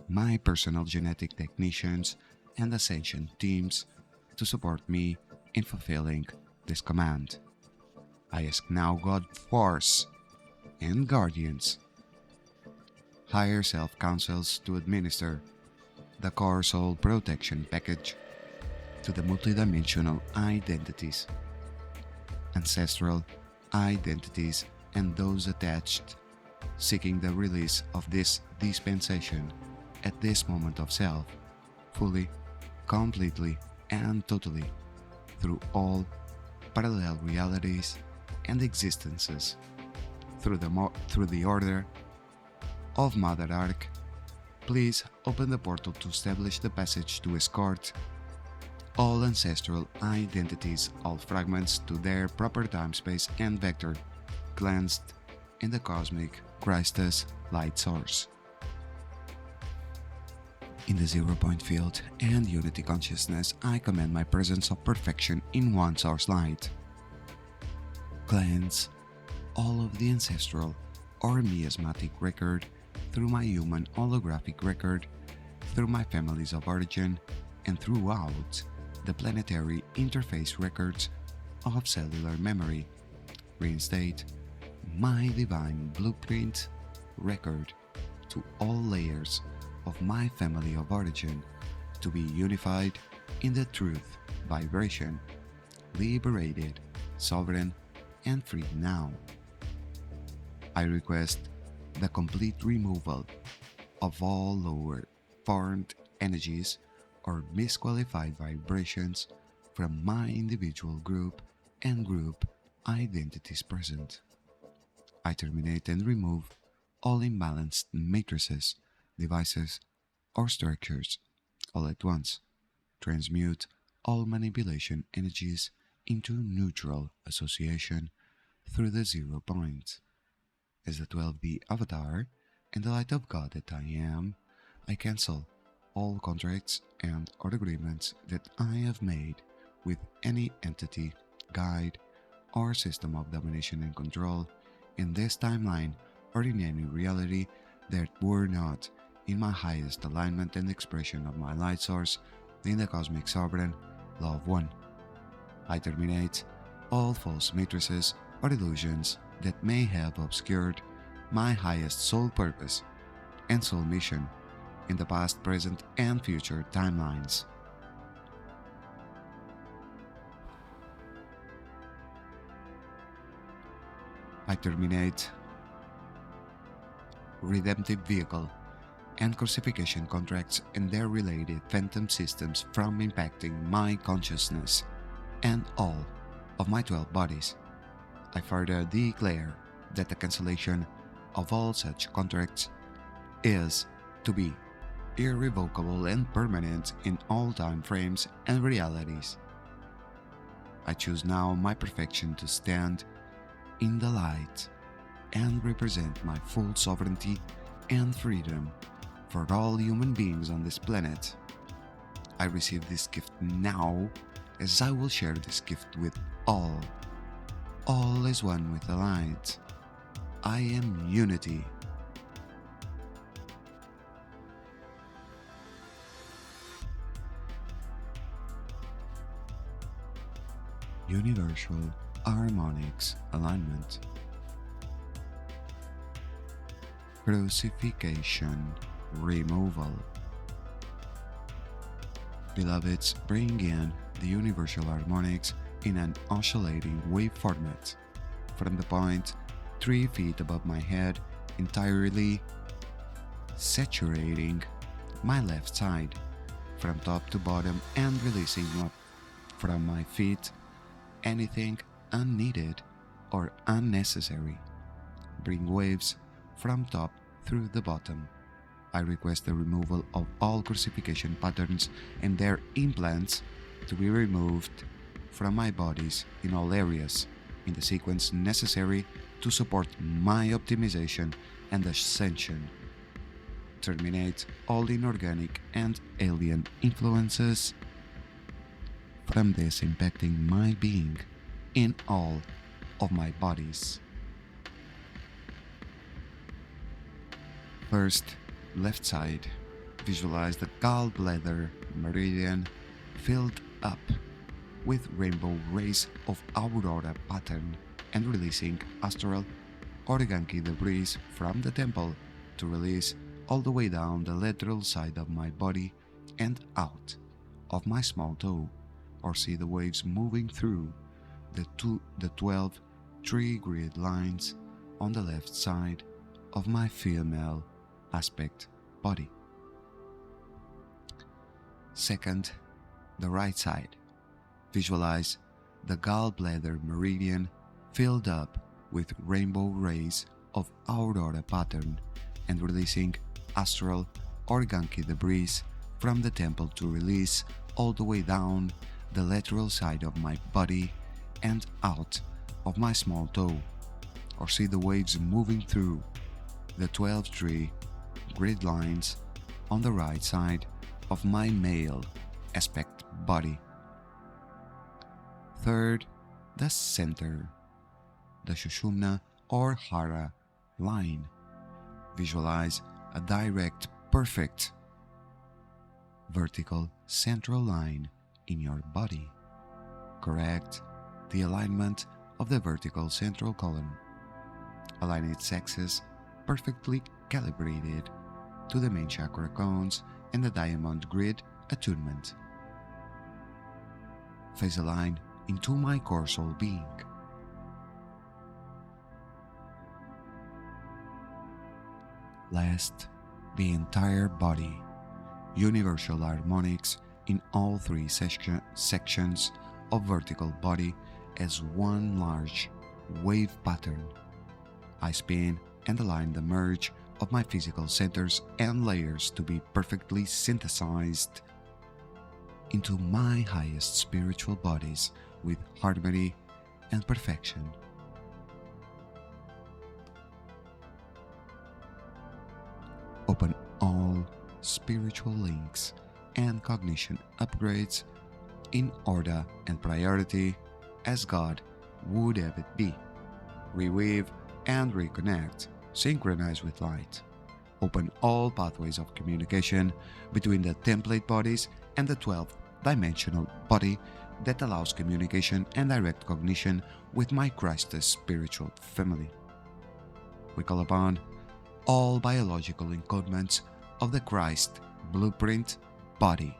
my personal genetic technicians and ascension teams to support me in fulfilling this command. I ask now God force and guardians, higher self councils to administer the core soul protection package to the multidimensional identities, ancestral identities, and those attached, seeking the release of this dispensation at this moment of self, fully, completely, and totally, through all parallel realities and existences, through the order of Mother Ark. Please open the portal to establish the passage to escort all ancestral identities, all fragments to their proper time, space, and vector, cleansed in the cosmic Christus light source. In the 0-point field and unity consciousness, I command my presence of perfection in one source light. cleanse all of the ancestral or miasmatic record through my human holographic record, through my families of origin, and throughout the planetary interface records of cellular memory. Reinstate my divine blueprint record to all layers of my family of origin to be unified in the truth vibration, liberated, sovereign, and free now. I request the complete removal of all lower formed energies or misqualified vibrations from my individual group and group identities present. I terminate and remove all imbalanced matrices, devices, or structures all at once. Transmute all manipulation energies into neutral association through the 0 points. As the 12D avatar and the light of God that I am, I cancel all contracts and or agreements that I have made with any entity, guide, or system of domination and control in this timeline or in any reality that were not in my highest alignment and expression of my light source in the cosmic sovereign love one. I terminate all false matrices or illusions that may have obscured my highest soul purpose and soul mission in the past, present, and future timelines. I terminate redemptive vehicle and crucifixion contracts and their related phantom systems from impacting my consciousness and all of my 12 bodies. I further declare that the cancellation of all such contracts is to be irrevocable and permanent in all time frames and realities. I choose now my perfection to stand in the light and represent my full sovereignty and freedom for all human beings on this planet. I receive this gift now as I will share this gift with all. All is one with the light. I am unity. Universal harmonics alignment. Crucifixion removal. Beloveds, bring in the universal harmonics in an oscillating wave format from the point 3 feet above my head, entirely saturating my left side from top to bottom and releasing up from my feet anything unneeded or unnecessary. Bring waves from top through the bottom. I request the removal of all crucifixion patterns and their implants to be removed from my bodies in all areas in the sequence necessary to support my optimization and ascension. Terminate all inorganic and alien influences from this impacting my being in all of my bodies. First, left side. Visualize the gallbladder meridian filled up with rainbow rays of aurora pattern and releasing astral organky debris from the temple to release all the way down the lateral side of my body and out of my small toe, or see the waves moving through the 12 tree grid lines on the left side of my female aspect body. Second, the right side. Visualize the gallbladder meridian filled up with rainbow rays of aurora pattern and releasing astral organky debris from the temple to release all the way down the lateral side of my body and out of my small toe, or see the waves moving through the 12 tree grid lines on the right side of my male aspect body. Third, the center. the Shushumna or Hara line. Visualize a direct, perfect, vertical central line in your body. Correct the alignment of the vertical central column. Align its axis perfectly calibrated to the main chakra cones and the diamond grid attunement. Phase align into my core soul being. Last, the entire body, universal harmonics in all three sections of vertical body as one large wave pattern. I spin and align the merge of my physical centers and layers to be perfectly synthesized into my highest spiritual bodies with harmony and perfection. Open all spiritual links and cognition upgrades in order and priority as God would have it be. Reweave and reconnect, synchronize with light. Open all pathways of communication between the template bodies and the 12th dimensional body that allows communication and direct cognition with my Krystal spiritual family. We call upon all biological encodements of the Christ blueprint body,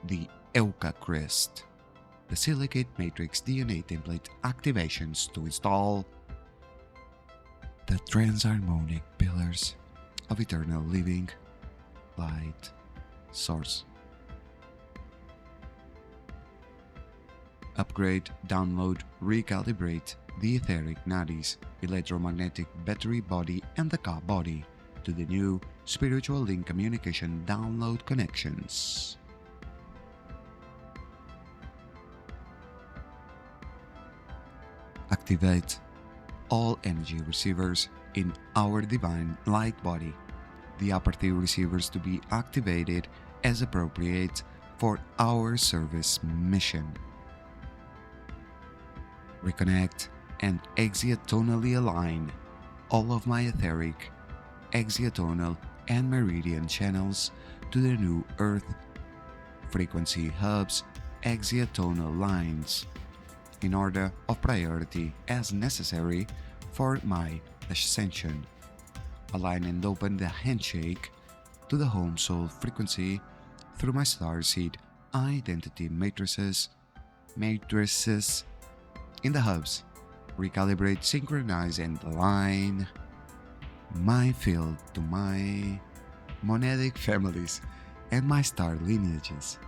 the Eucharist, the silicate matrix DNA template activations to install the transharmonic pillars of eternal living light source. Upgrade, download, recalibrate the etheric nadis, electromagnetic battery body and the Ka body to the new spiritual link communication download connections. Activate all energy receivers in our divine light body, the upper tier receivers to be activated as appropriate for our service mission. Reconnect and axiatonally align all of my etheric, axiatonal and meridian channels to the new Earth frequency hubs, axiatonal lines, in order of priority as necessary for my ascension. Align and open the handshake to the home soul frequency through my starseed identity matrices in the hubs. Recalibrate, synchronize and align my field to my monadic families and my star lineages.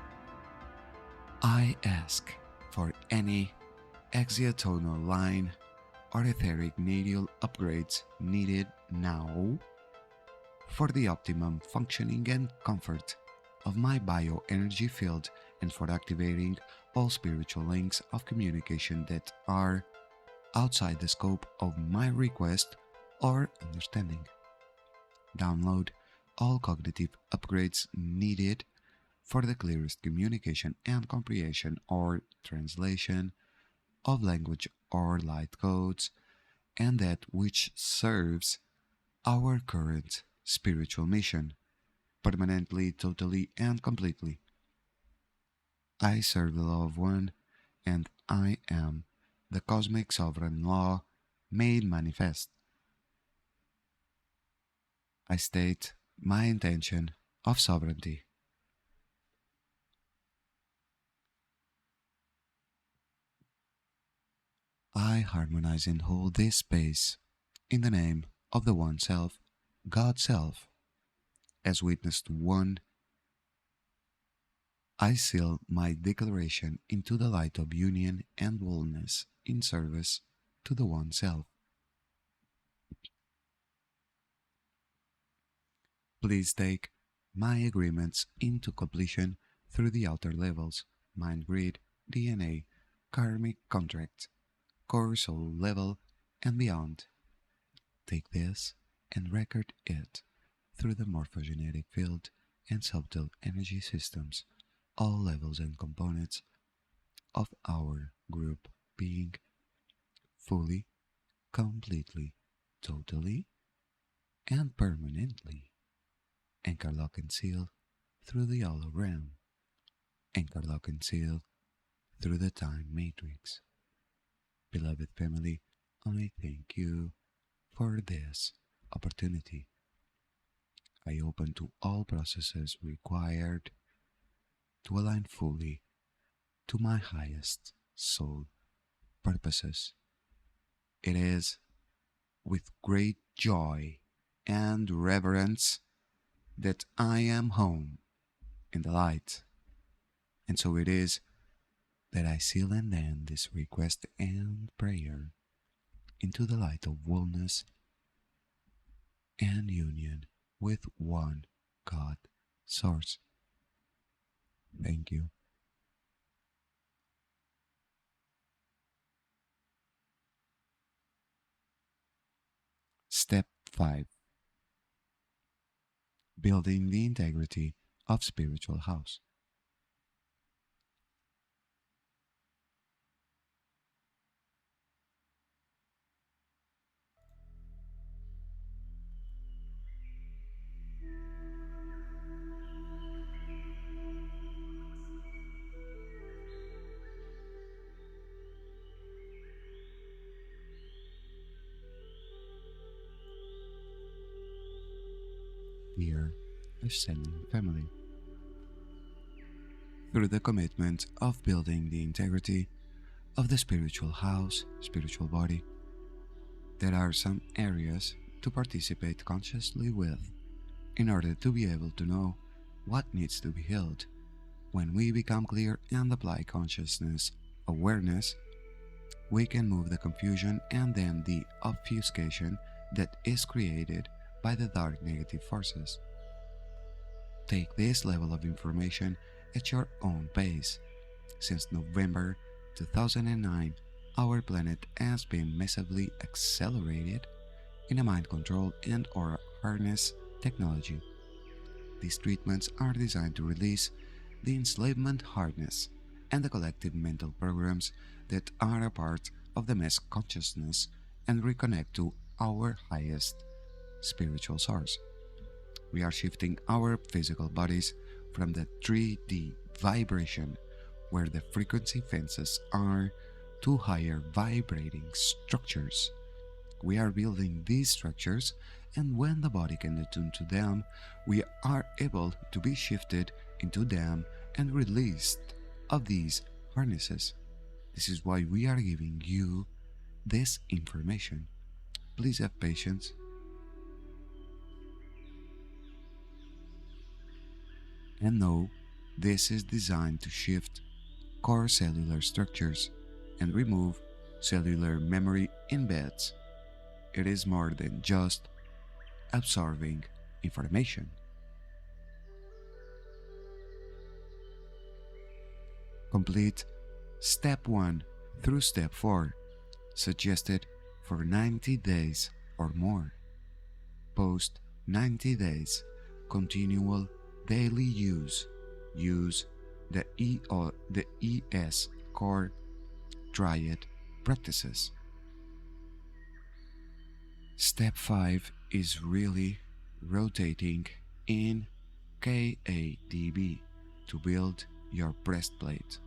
I ask for any axiatonal line or etheric nadial upgrades needed now for the optimum functioning and comfort of my bioenergy field and for activating all spiritual links of communication that are outside the scope of my request or understanding. Download all cognitive upgrades needed for the clearest communication and comprehension or translation of language or light codes, and that which serves our current spiritual mission, permanently, totally, and completely. I serve the law of one, and I am the cosmic sovereign law made manifest. I state my intention of sovereignty. I harmonize and hold this space in the name of the One Self, God Self. As witness to one, I seal my declaration into the light of union and wholeness in service to the One Self. Please take my agreements into completion through the outer levels, mind grid, DNA, karmic contract, core soul level, and beyond. Take this and record it through the morphogenetic field and subtle energy systems, all levels and components of our group being fully completely, totally, and permanently. Anchor lock and seal through the hollow realm. Anchor lock and seal through the time matrix. Beloved family, I thank you for this opportunity. I open to all processes required to align fully to my highest soul purposes. It is with great joy and reverence that I am home in the light, and so it is that I seal and end this request and prayer into the light of wellness and union with one God Source. Thank you. Step 5. Building the integrity of spiritual house. Dear ascending family, through the commitment of building the integrity of the spiritual house, spiritual body, there are some areas to participate consciously with in order to be able to know what needs to be healed. When we become clear and apply consciousness awareness, we can move the confusion and then the obfuscation that is created by the dark negative forces. Take this level of information at your own pace. Since November 2009, our planet has been massively accelerated in a mind control and aura harness technology. These treatments are designed to release the enslavement harness and the collective mental programs that are a part of the mass consciousness and reconnect to our highest spiritual source. We are shifting our physical bodies from the 3D vibration, where the frequency fences are, to higher vibrating structures. We are building these structures, and when the body can attune to them, we are able to be shifted into them and released of these harnesses. This is why we are giving you this information. Please have patience and know this is designed to shift core cellular structures and remove cellular memory embeds. It is more than just absorbing information. Complete Step 1 through Step 4, suggested for 90 days or more. Post 90 days, continual daily use. Use the ES core triad practices. Step 5 is really rotating in KADB to build your breastplate.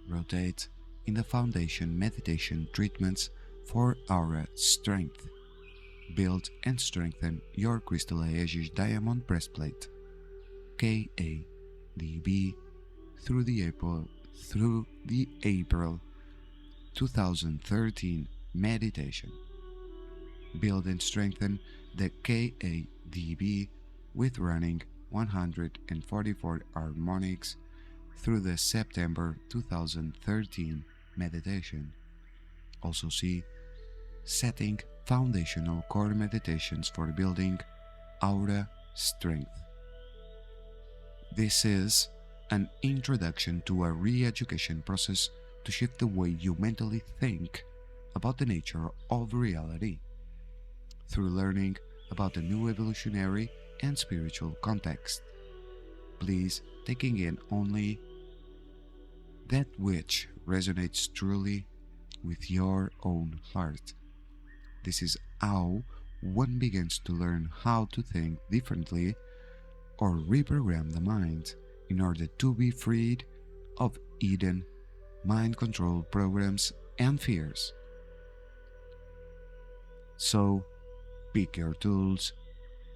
Rotate in the foundation meditation treatments for aura strength. Build and strengthen your Krystal Aegis diamond breastplate. KADB through the April 2013 meditation. Build and strengthen the KADB with running 144 harmonics through the September 2013 meditation. Also see setting foundational core meditations for building aura strength. This is an introduction to a re-education process to shift the way you mentally think about the nature of reality through learning about the new evolutionary and spiritual context. Please taking in only that which resonates truly with your own heart. This is how one begins to learn how to think differently or reprogram the mind in order to be freed of hidden mind control programs and fears. So, pick your tools,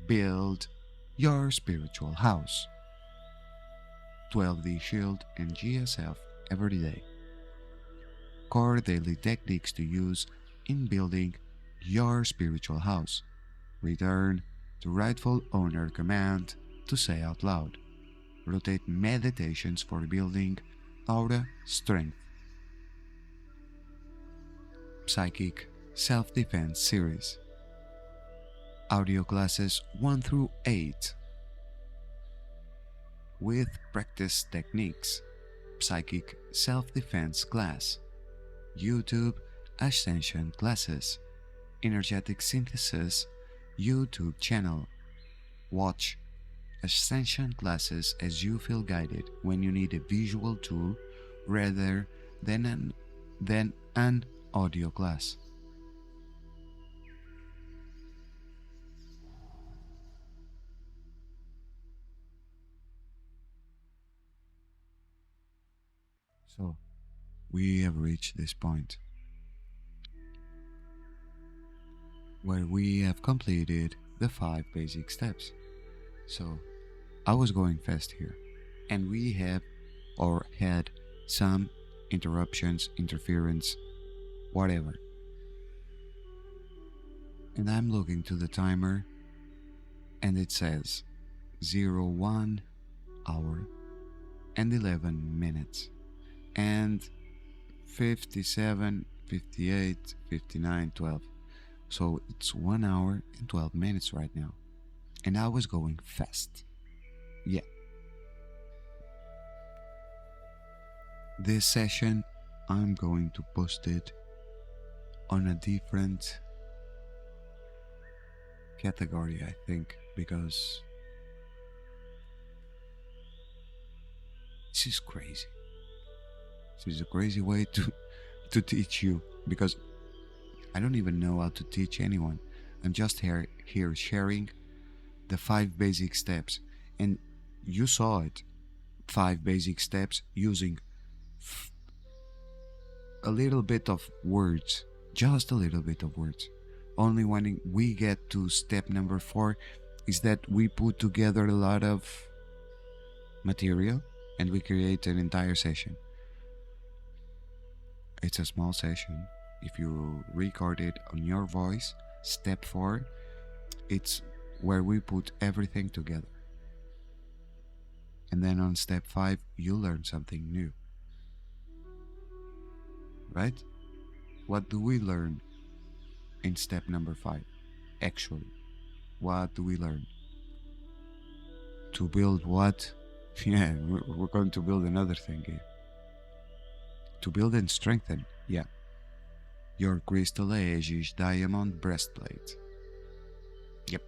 build your spiritual house. 12D Shield and GSF every day. Core daily techniques to use in building your spiritual house. Return to rightful owner command to say out loud. Rotate meditations for building aura strength. Psychic Self-Defense Series. Audio classes 1 through 8 with practice techniques. Psychic Self-Defense class. YouTube Ascension classes. Energetic Synthesis YouTube channel. Watch Ascension classes as you feel guided when you need a visual tool rather than an audio class. So, we have reached this point where we have completed the 5 basic steps. So, I was going fast here, and we have or had some interruptions, interference, whatever. And I'm looking to the timer, and it says 01 hour and 11 minutes and 57, 58, 59, 12. So it's 1 hour and 12 minutes right now. And I was going fast. Yeah. This session, I'm going to post it on a different category, I think, because this is crazy. This is a crazy way to teach you, because I don't even know how to teach anyone. I'm just here sharing the 5 basic steps, and you saw it. 5 basic steps using a little bit of words, just a little bit of words. Only when we get to step number 4 is that we put together a lot of material and we create an entire session. It's a small session. If you record it on your voice, step 4, it's where we put everything together. And then on step 5, you learn something new. Right? What do we learn in step number 5? Actually, what do we learn? To build what? Yeah, we're going to build another thing here. To build and strengthen, yeah, your Krystal Aegis diamond breastplate. Yep.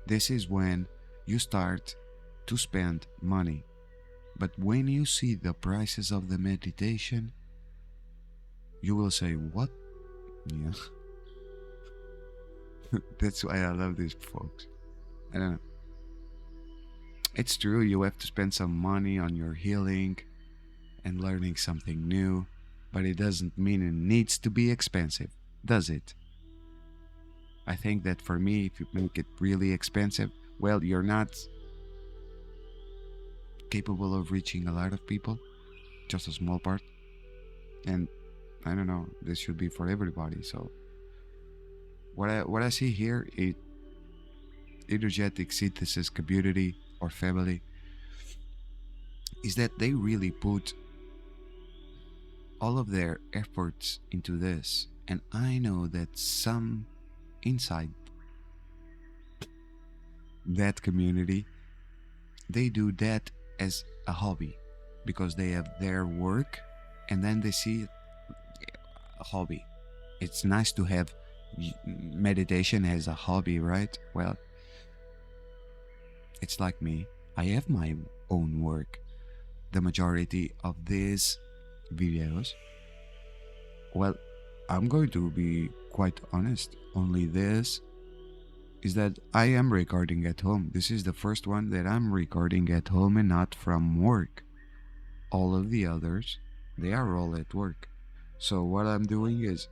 This is when you start to spend money. But when you see the prices of the meditation, you will say, what? Yeah. That's why I love these folks. I don't know. It's true, you have to spend some money on your healing and learning something new, but it doesn't mean it needs to be expensive, does it? I think that for me, if you make it really expensive, well, you're not capable of reaching a lot of people, just a small part. And I don't know, this should be for everybody. So what I see here is energetic synthesis community or family is that they really put all of their efforts into this, and I know that some inside that community, they do that as a hobby because they have their work and then they see a hobby. It's nice to have meditation as a hobby, right? Well, it's like me. I have my own work. The majority of these videos, well, I'm going to be quite honest. Only this is that I am recording at home. This is the first one that I'm recording at home and not from work. All of the others, they are all at work. So what I'm doing is,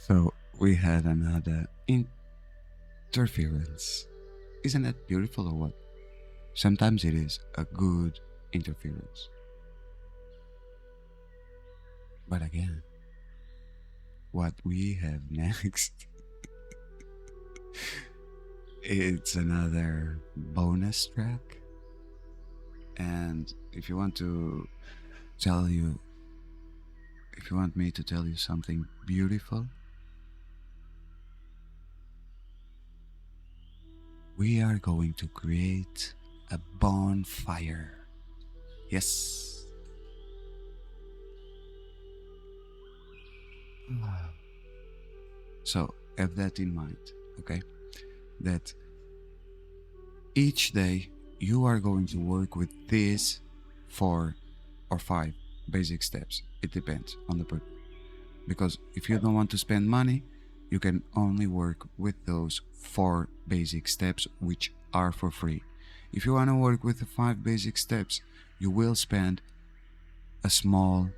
so we had another interference. Isn't that beautiful or what? Sometimes it is a good interference. But again, what we have next, it's another bonus track. And if you want to tell you, if you want me to tell you something beautiful, we are going to create a bonfire. Yes. So have that in mind, okay? That each day you are going to work with these 4 or 5 basic steps. It depends on the person. Because if you don't want to spend money, you can only work with those 4 basic steps, which are for free. If you want to work with the 5 basic steps, you will spend a small,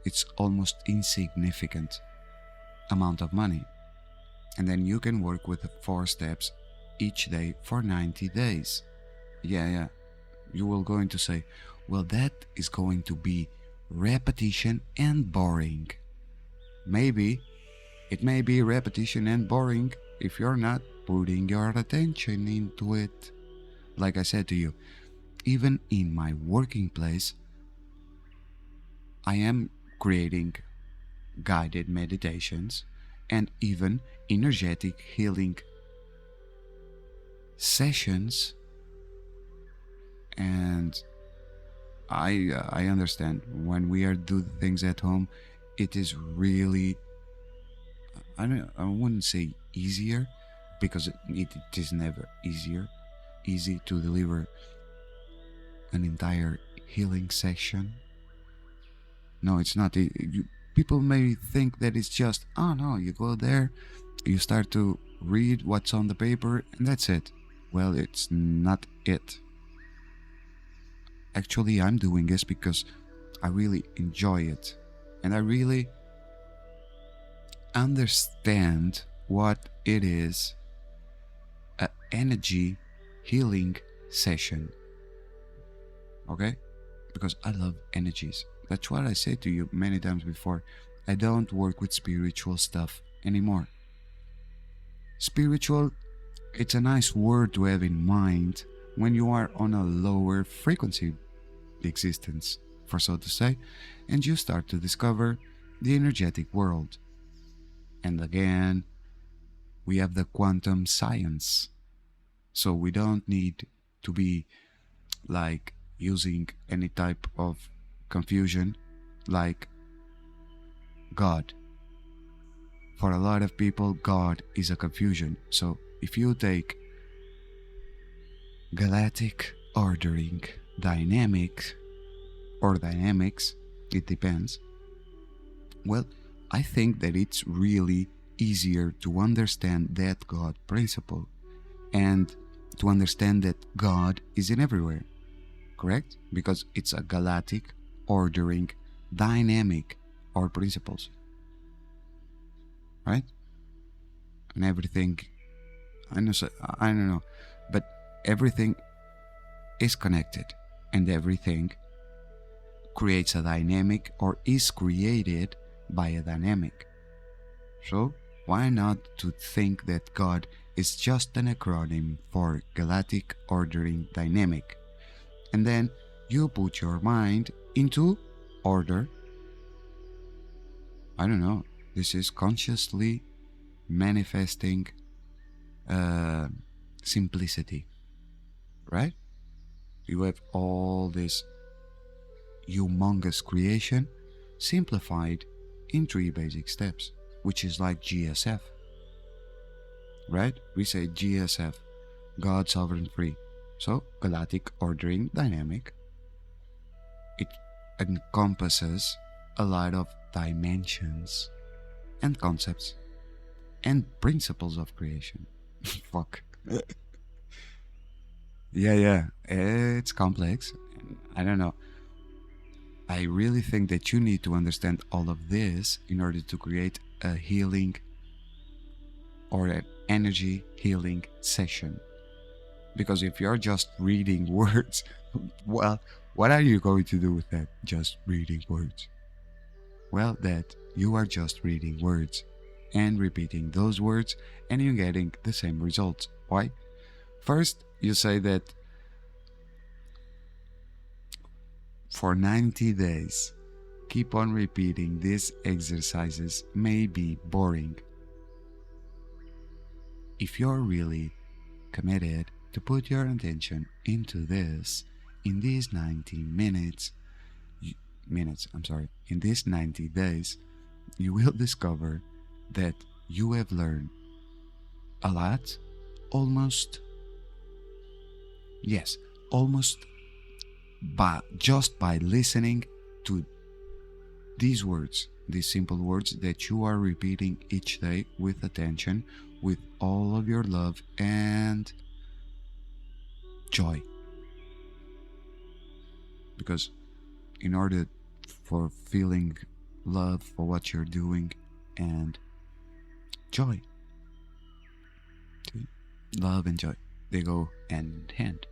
it's almost insignificant amount of money. And then you can work with the 4 steps each day for 90 days. Yeah, You will going to say, well, that is going to be repetition and boring. Maybe it may be repetition and boring if you're not putting your attention into it. Like I said to you, even in my working place, I am creating guided meditations and even energetic healing sessions, and I understand when we are do things at home, it is really, I wouldn't say easier, because it is never easy to deliver an entire healing session. No, it's not. People may think that it's just, oh no, you go there, you start to read what's on the paper, and that's it. Well, it's not it. Actually, I'm doing this because I really enjoy it, and I really understand what it is, an energy healing session. Okay? Because I love energies. That's what I said to you many times before. I don't work with spiritual stuff anymore. Spiritual, it's a nice word to have in mind when you are on a lower frequency existence, for so to say, and you start to discover the energetic world. And again, we have the quantum science. So we don't need to be like using any type of confusion like God. For a lot of people, God is a confusion. So if you take galactic ordering, dynamics, it depends. Well, I think that it's really easier to understand that God principle and to understand that God is in everywhere, correct? Because it's a galactic ordering dynamic or principles, right? And everything, I don't know, but everything is connected, and everything creates a dynamic or is created by a dynamic. So why not to think that God is just an acronym for galactic ordering dynamic, and then you put your mind into order. I don't know, this is consciously manifesting simplicity, right? You have all this humongous creation simplified in 3 basic steps, which is like GSF, right? We say GSF, God Sovereign Free. So galactic ordering dynamic, it encompasses a lot of dimensions and concepts and principles of creation. Fuck. Yeah, it's complex. I don't know. I really think that you need to understand all of this in order to create a healing or an energy healing session. Because if you're just reading words, well, what are you going to do with that? Just reading words. Well, that you are just reading words and repeating those words, and you're getting the same results. Why? First, you say that for 90 days, keep on repeating these exercises may be boring. If you're really committed to put your attention into this in these 90 in these 90 days, you will discover that you have learned a lot, almost just by listening to these words, these simple words that you are repeating each day with attention, with all of your love and joy. Because in order for feeling love for what you're doing and joy, love and joy, they go hand in hand.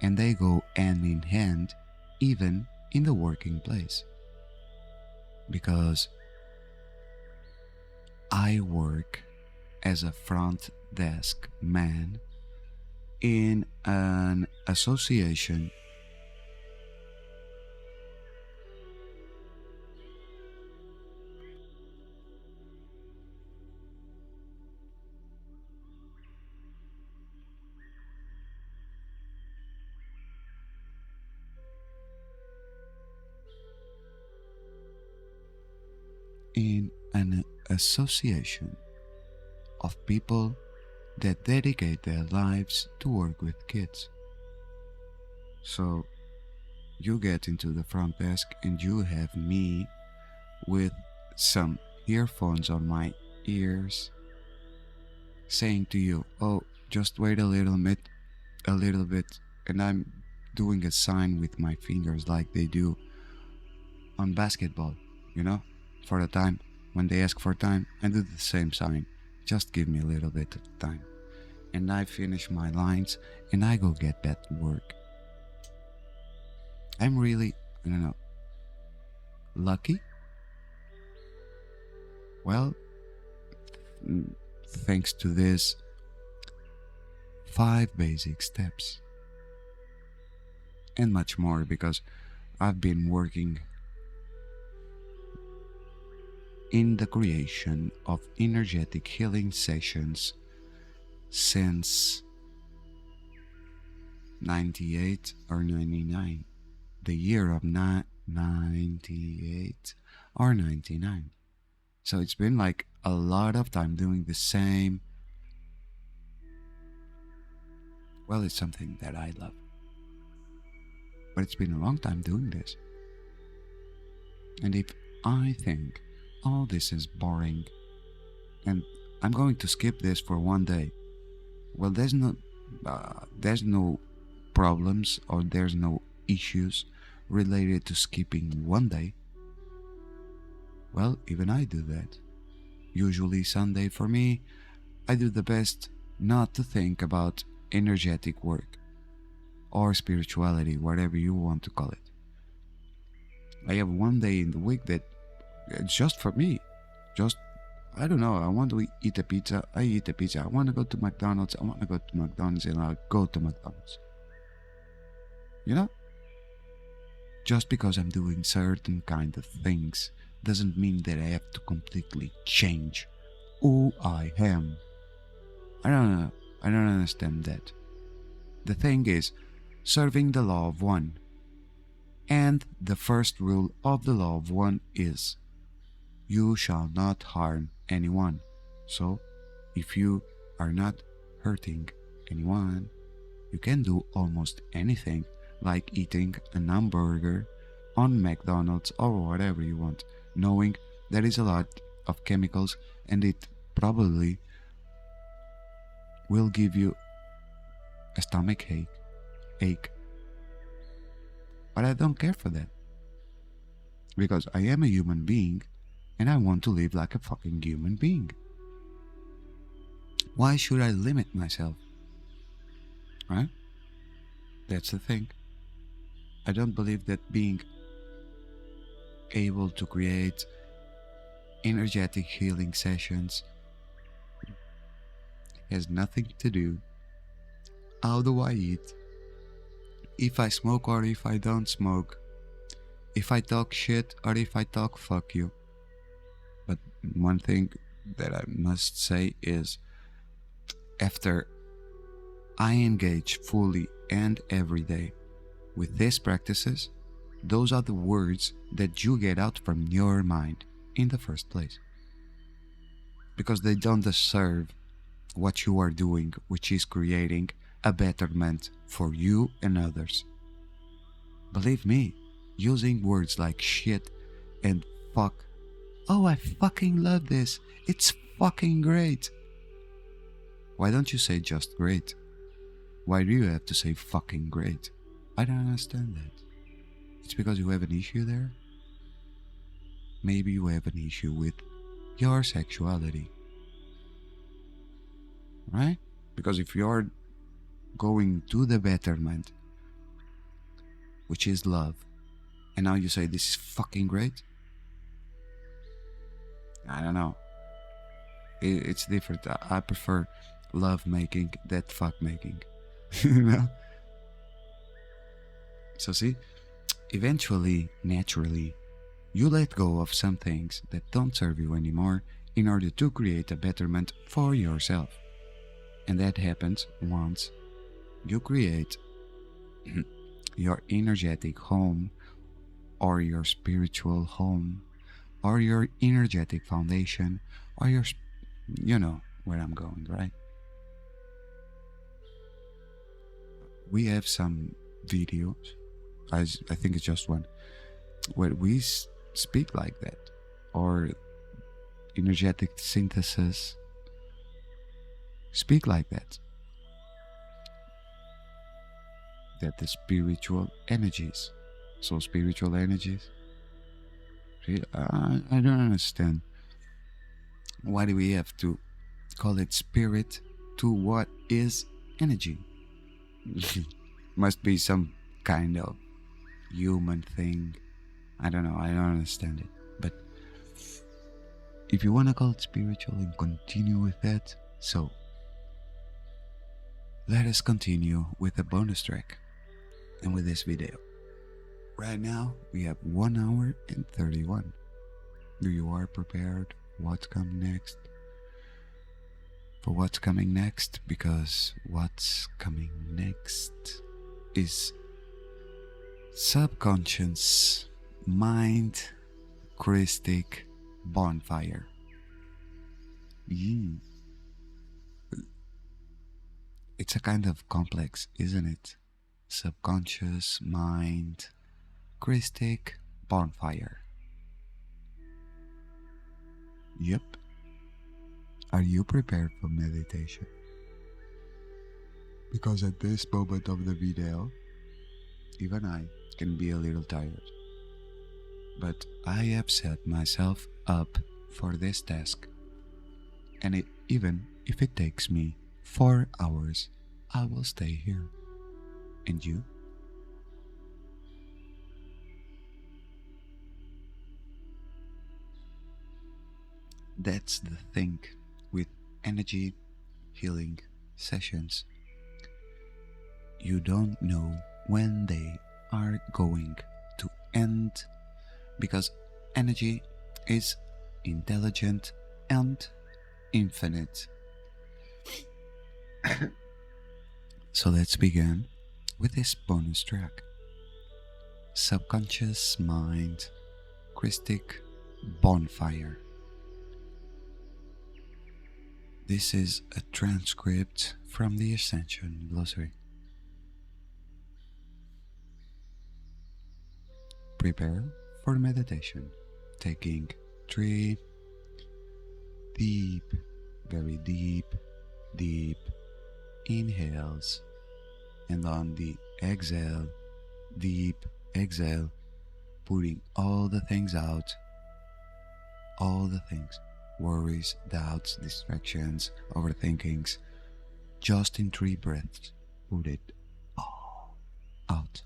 and they go hand in hand even in the working place. Because I work as a front desk man in an association in an association of people that dedicate their lives to work with kids. So you get into the front desk and you have me with some earphones on my ears saying to you, "Oh, just wait a little bit," and I'm doing a sign with my fingers like they do on basketball, you know, for the time. When they ask for time, I do the same sign. Just give me a little bit of time. And I finish my lines and I go get back to work. I'm really, I don't know, lucky? Well, thanks to this 5 basic steps and much more, because I've been working in the creation of energetic healing sessions since 98 or 99, the year of 98 or 99. So it's been like a lot of time doing the same. Well, it's something that I love, but it's been a long time doing this. And if I think all this is boring and I'm going to skip this for one day, well, there's no problems or there's no issues related to skipping one day. Well, even I do that. Usually Sunday for me, I do the best not to think about energetic work or spirituality, whatever you want to call it. I have one day in the week that it's just for me. Just, I don't know, I want to eat a pizza, I eat a pizza. I want to go to McDonald's, I want to go to McDonald's, and I'll go to McDonald's. You know? Just because I'm doing certain kind of things doesn't mean that I have to completely change who I am. I don't know. I don't understand that. The thing is, serving the law of one. And the first rule of the law of one is, you shall not harm anyone. So, if you are not hurting anyone, you can do almost anything, like eating a hamburger on McDonald's or whatever you want, knowing there is a lot of chemicals and it probably will give you a stomach ache. But I don't care for that, because I am a human being and I want to live like a fucking human being. Why should I limit myself? Right? That's the thing. I don't believe that being able to create energetic healing sessions has nothing to do how do I eat, if I smoke or if I don't smoke, if I talk shit or if I talk fuck you. But one thing that I must say is, after I engage fully and every day with these practices, those are the words that you get out from your mind in the first place. Because they don't deserve what you are doing, which is creating a betterment for you and others. Believe me, using words like shit and fuck, oh, I fucking love this, it's fucking great. Why don't you say just great? Why do you have to say fucking great? I don't understand that. It's because you have an issue there? Maybe you have an issue with your sexuality. Right? Because if you're going to the betterment which is love, and now you say this is fucking great. I don't know. It's different. I prefer love making than fuck making. You know? So see, eventually, naturally, you let go of some things that don't serve you anymore in order to create a betterment for yourself. And that happens once you create your energetic home, or your spiritual home, or your energetic foundation, or your, you know where I'm going, right? We have some videos, I think it's just one, where we speak like that, or energetic synthesis speak like that. That the spiritual energies. So spiritual energies. I don't understand. Why do we have to call it spirit to what is energy? Must be some kind of human thing. I don't know. I don't understand it. But if you want to call it spiritual and continue with that, so let us continue with a bonus track and with this video. Right now we have 1 hour and 31. Do you are prepared what's coming next? For what's coming next, because what's coming next is subconscious mind Krystal bonfire. It's a kind of complex, isn't it? Subconscious mind Krystal bonfire. Yep. Are you prepared for meditation? Because at this moment of the video, even I can be a little tired. But I have set myself up for this task. And even if it takes me 4 hours, I will stay here. And you? That's the thing with energy healing sessions. You don't know when they are going to end, because energy is intelligent and infinite. So let's begin with this bonus track. Subconscious mind Krystal bonfire. This is a transcript from the Ascension Glossary. Prepare for meditation, taking 3 deep, very deep inhales, and on the exhale, deep exhale, putting all the things out, all the things. Worries, doubts, distractions, overthinkings, just in 3 breaths. Put it all out.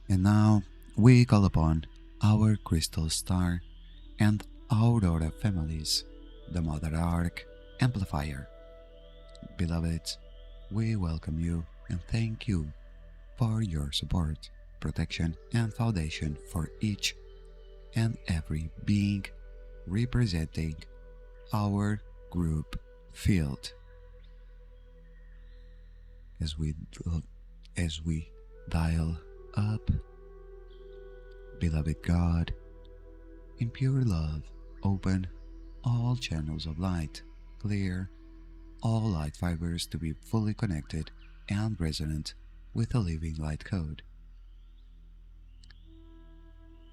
And now we call upon our crystal star and Aurora families, the Mother Arc Amplifier. Beloveds, we welcome you and thank you for your support, protection and foundation for each and every being representing our group field. As we dial up, beloved God, in pure love, open all channels of light, clear all light fibers to be fully connected and resonant with the living light code.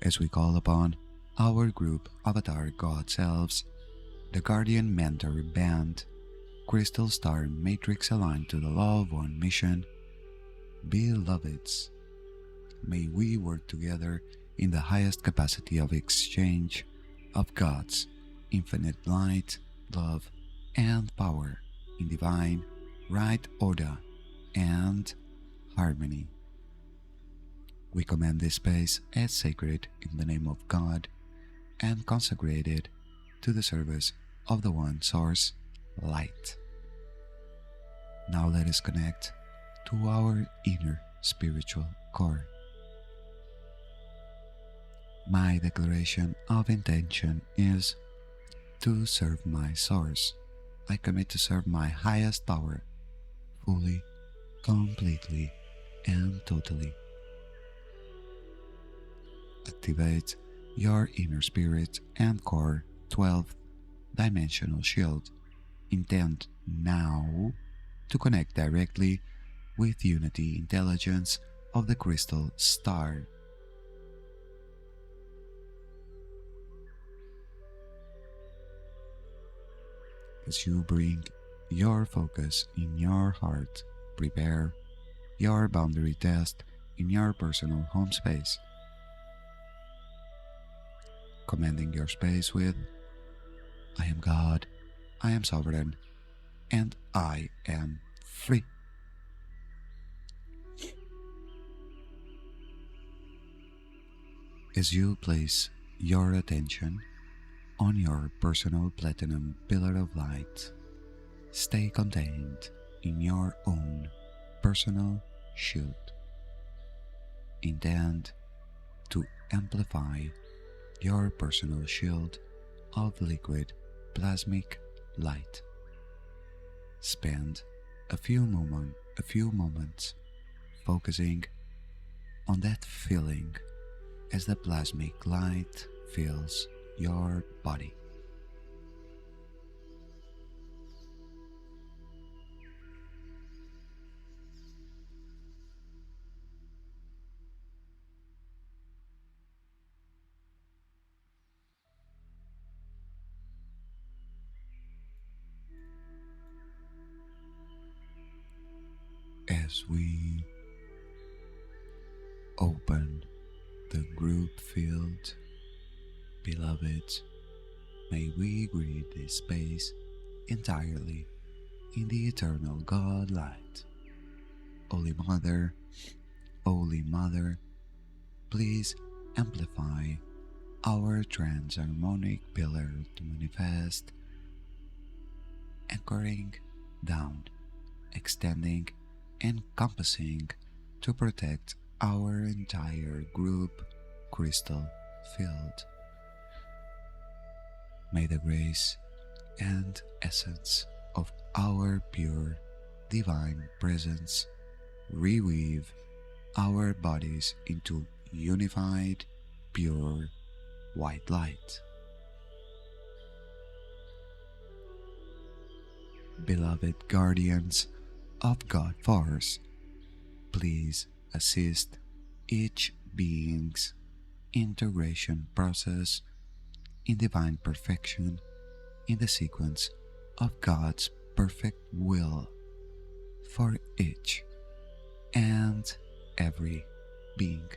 As we call upon our group avatar God selves, the Guardian Mentor Band, Crystal Star Matrix aligned to the Law of One mission, beloveds, may we work together in the highest capacity of exchange of God's infinite light, love, and power in divine right order, and harmony. We command this space as sacred in the name of God and consecrate it to the service of the One Source, Light. Now let us connect to our inner spiritual core. My declaration of intention is to serve my Source. I commit to serve my highest power fully, completely, and totally. Activate your inner spirit and core 12th dimensional shield. Intend now to connect directly with unity intelligence of the crystal star. As you bring your focus in your heart, prepare your boundary test in your personal home space, commanding your space with I am God, I am sovereign, and I am free. As you place your attention on your personal platinum pillar of light, stay contained in your own personal shield. Intend to amplify your personal shield of liquid plasmic light. Spend a few moments focusing on that feeling as the plasmic light fills your body. As we open the group field, beloved, may we greet this space entirely in the eternal God light. Holy Mother, please amplify our transharmonic pillar to manifest, anchoring down, extending, encompassing to protect our entire group crystal field. May the grace and essence of our pure divine presence reweave our bodies into unified, pure white light. Beloved guardians of God Force, please assist each being's integration process in divine perfection in the sequence of God's perfect will for each and every being.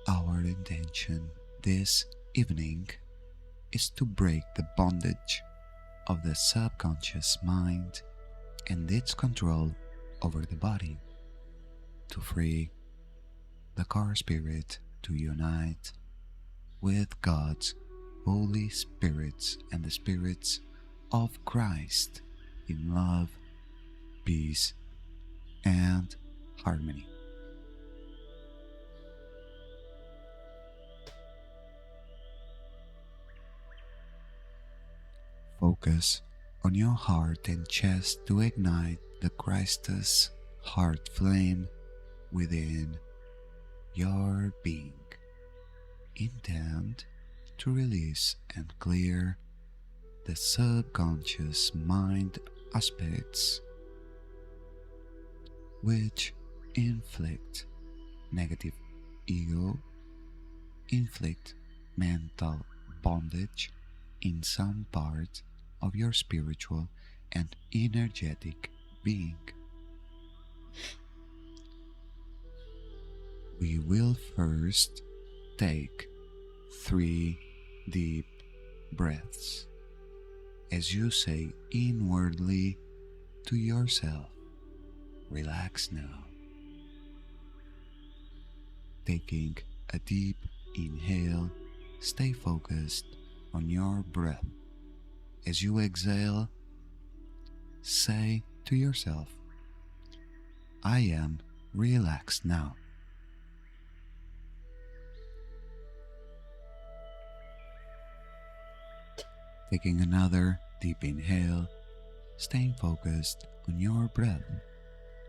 Our intention this evening is to break the bondage of the subconscious mind and its control over the body, to free the core spirit to unite with God's Holy Spirits and the spirits of Christ in love, peace, and harmony. Focus on your heart and chest to ignite the Christus heart flame within your being. Intend to release and clear the subconscious mind aspects which inflict negative ego, inflict mental bondage in some part of your spiritual and energetic being. We will first take 3 deep breaths as you say inwardly to yourself, relax now. Taking a deep inhale, stay focused on your breath. As you exhale, say to yourself, I am relaxed now. Taking another deep inhale, staying focused on your breath.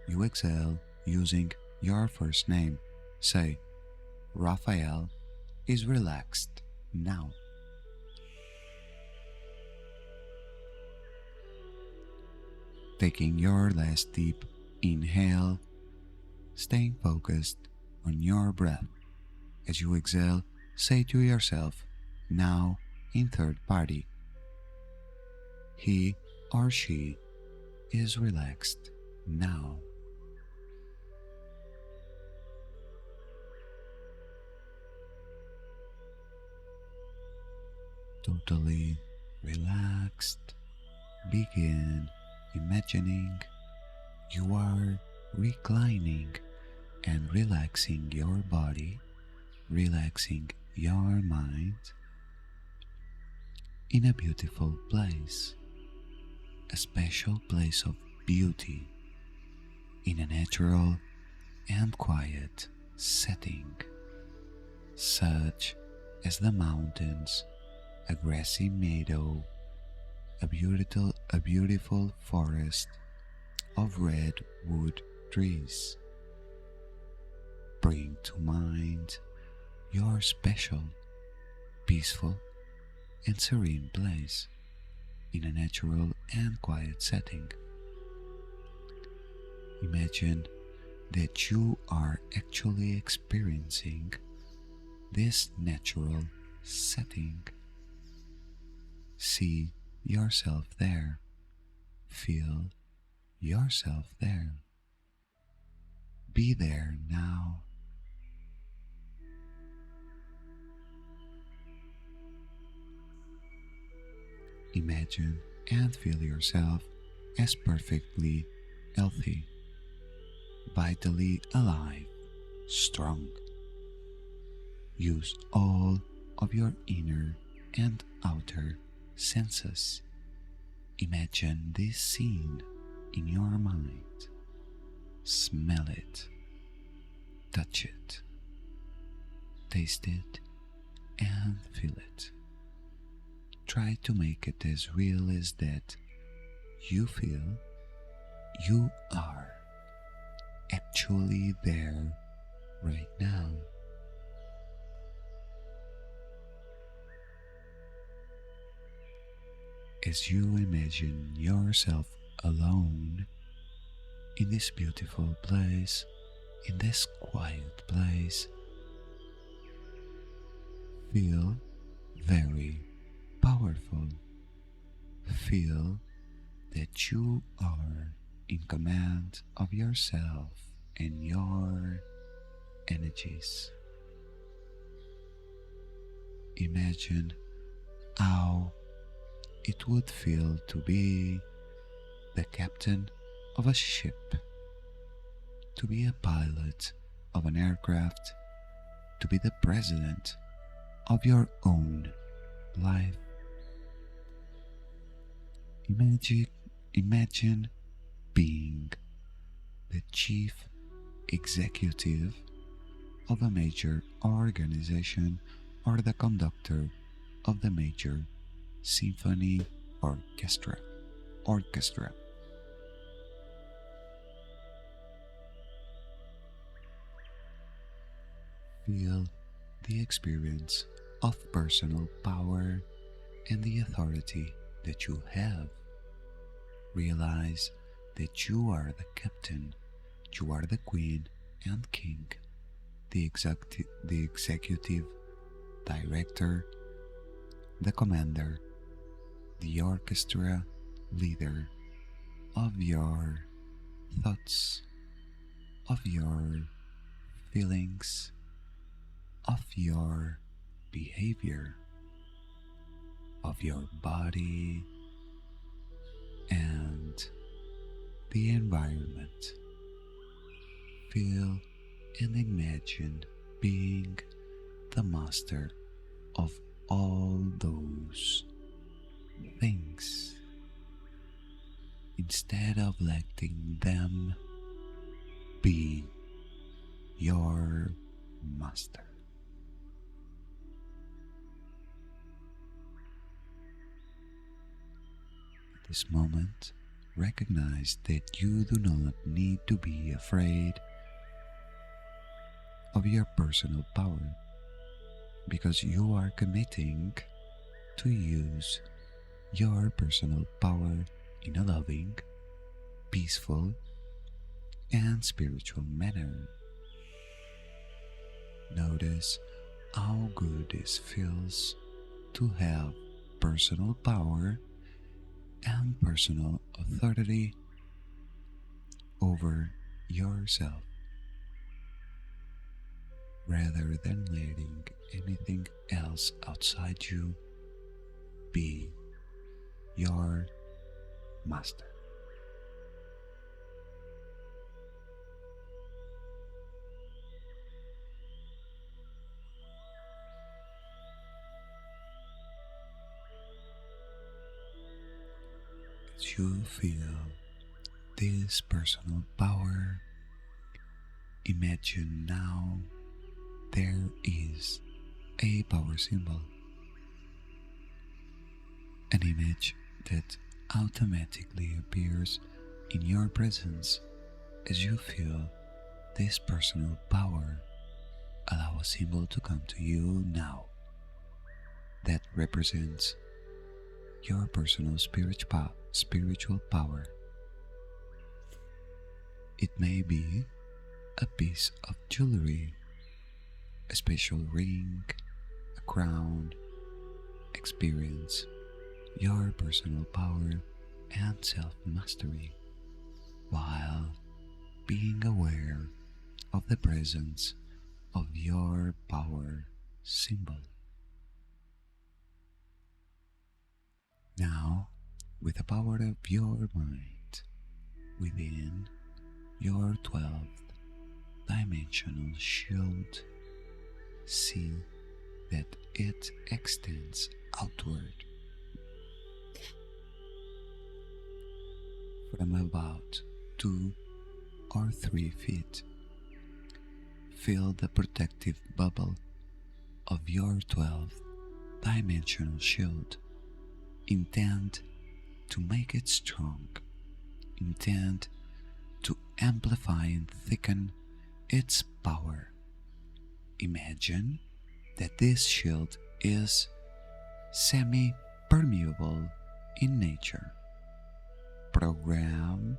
You exhale using your first name. Say, Raphael is relaxed now. Taking your last deep inhale, staying focused on your breath. As you exhale, say to yourself, now in third party, he or she is relaxed now. Totally relaxed, begin imagining you are reclining and relaxing your body, relaxing your mind in a beautiful place, a special place of beauty, in a natural and quiet setting, such as the mountains, a grassy meadow, a beautiful forest of redwood trees. Bring to mind your special, peaceful, and serene place in a natural and quiet setting. Imagine that you are actually experiencing this natural setting. See yourself there. Feel yourself there. Be there now. Imagine and feel yourself as perfectly healthy, vitally alive, strong. Use all of your inner and outer senses. Imagine this scene in your mind. Smell it, touch it, taste it, and feel it. Try to make it as real as that you feel you are actually there right now. As you imagine yourself alone in this beautiful place, in this quiet place, feel very powerful. Feel that you are in command of yourself and your energies. Imagine how it would feel to be the captain of a ship, to be a pilot of an aircraft, to be the president of your own life. Imagine being the chief executive of a major organization or the conductor of the major symphony orchestra. Feel the experience of personal power and the authority that you have. Realize that you are the captain, you are the queen and king, the executive director, the commander, the orchestra leader of your thoughts, of your feelings, of your behavior, of your body and the environment. Feel and imagine being the master of all those things instead of letting them be your master. At this moment, recognize that you do not need to be afraid of your personal power because you are committing to use your personal power in a loving, peaceful, and spiritual manner. Notice how good this feels to have personal power and personal authority over yourself rather than letting anything else outside you be your master. As you feel this personal power, imagine now there is a power symbol, an image that automatically appears in your presence as you feel this personal power. Allow a symbol to come to you now that represents your personal spiritual power. It may be a piece of jewelry, a special ring, a crown. Experience your personal power and self-mastery while being aware of the presence of your power symbol. Now, with the power of your mind within your 12th dimensional shield, see that it extends outward from about 2 or 3 feet. Feel the protective bubble of your 12th dimensional shield. Intend to make it strong. Intend to amplify and thicken its power. Imagine that this shield is semi-permeable in nature. Program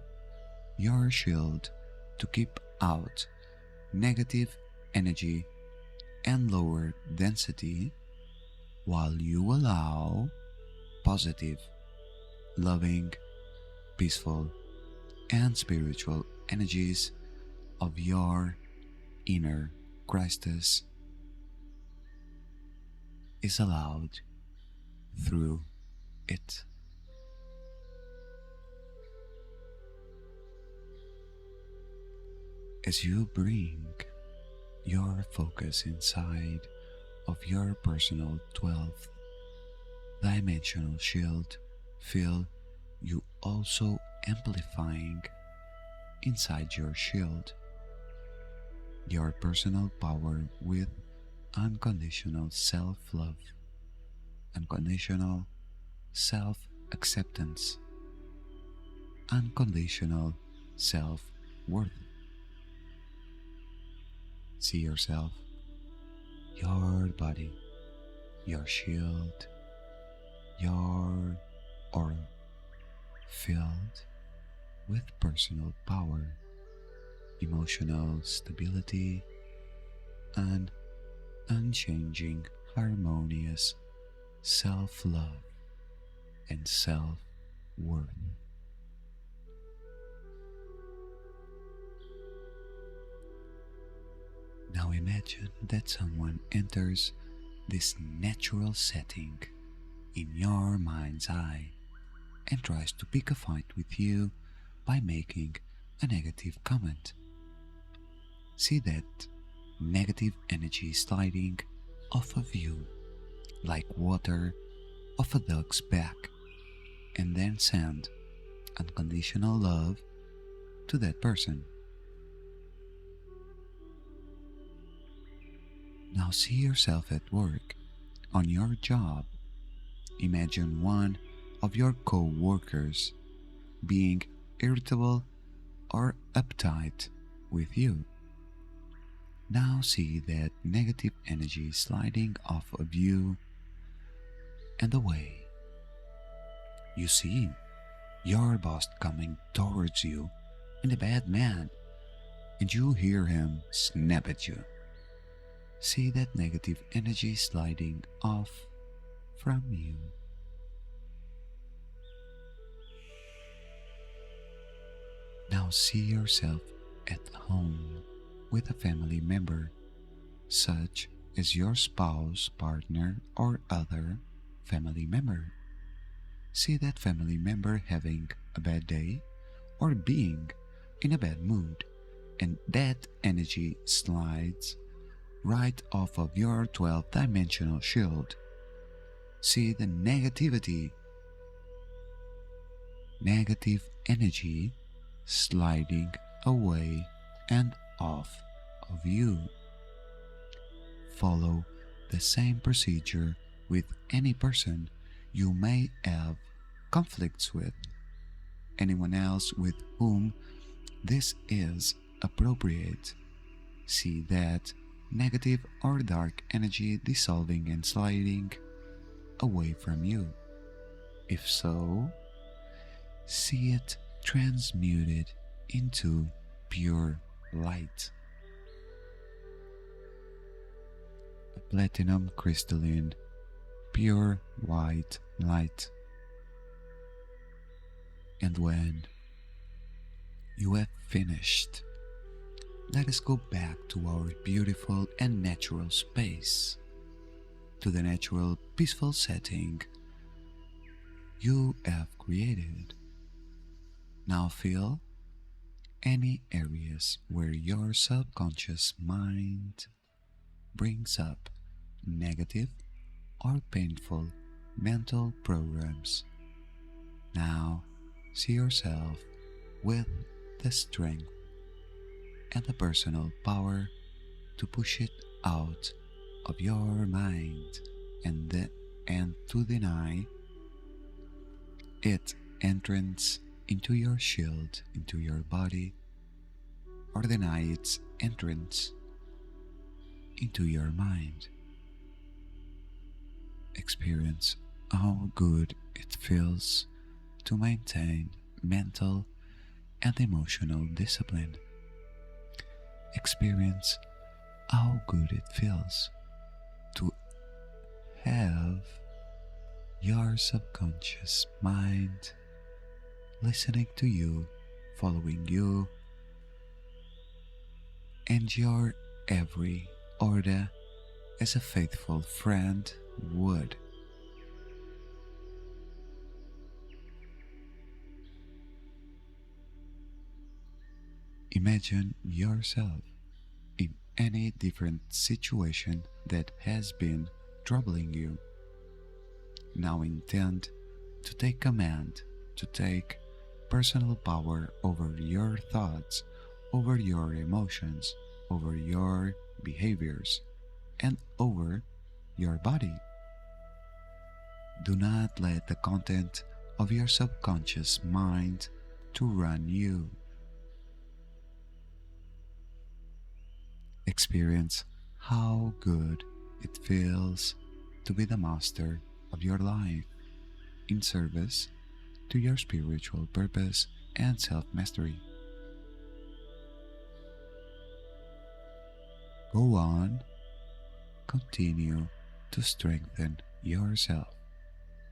your shield to keep out negative energy and lower density while you allow positive, loving, peaceful, and spiritual energies of your inner Krystal is allowed through it. As you bring your focus inside of your personal 12th dimensional shield, feel you also amplifying inside your shield your personal power with unconditional self-love, unconditional self-acceptance, unconditional self-worth. See yourself, your body, your shield, your aura filled with personal power, emotional stability, and unchanging, harmonious self-love and self-worth. Now imagine that someone enters this natural setting in your mind's eye and tries to pick a fight with you by making a negative comment. See that negative energy sliding off of you like water off a duck's back, and then send unconditional love to that person. Now see yourself at work, on your job. Imagine one of your co workers being irritable or uptight with you. Now see that negative energy sliding off of you and away. You see your boss coming towards you in a bad man, and you hear him snap at you. See that negative energy sliding off from you. Now see yourself at home with a family member, such as your spouse, partner, or other family member. See that family member having a bad day or being in a bad mood, and that energy slides right off of your 12-dimensional shield. See the negative energy sliding away and off of you. Follow the same procedure with any person you may have conflicts with, anyone else with whom this is appropriate. See that negative or dark energy dissolving and sliding away from you. If so, see it transmuted into pure light. A platinum crystalline, pure white light. And when you have finished, let us go back to our beautiful and natural space, to the natural peaceful setting you have created. Now feel any areas where your subconscious mind brings up negative or painful mental programs. Now see yourself with the strength and the personal power to push it out of your mind and to deny its entrance into your shield, into your body, or deny its entrance into your mind. Experience how good it feels to maintain mental and emotional discipline. Experience how good it feels to have your subconscious mind listening to you, following you, and your every order as a faithful friend would. Imagine yourself in any different situation that has been troubling you. Now intend to take command, to take personal power over your thoughts, over your emotions, over your behaviors, and over your body. Do not let the content of your subconscious mind to run you. Experience how good it feels to be the master of your life in service to your spiritual purpose and self-mastery. Go on, continue to strengthen yourself,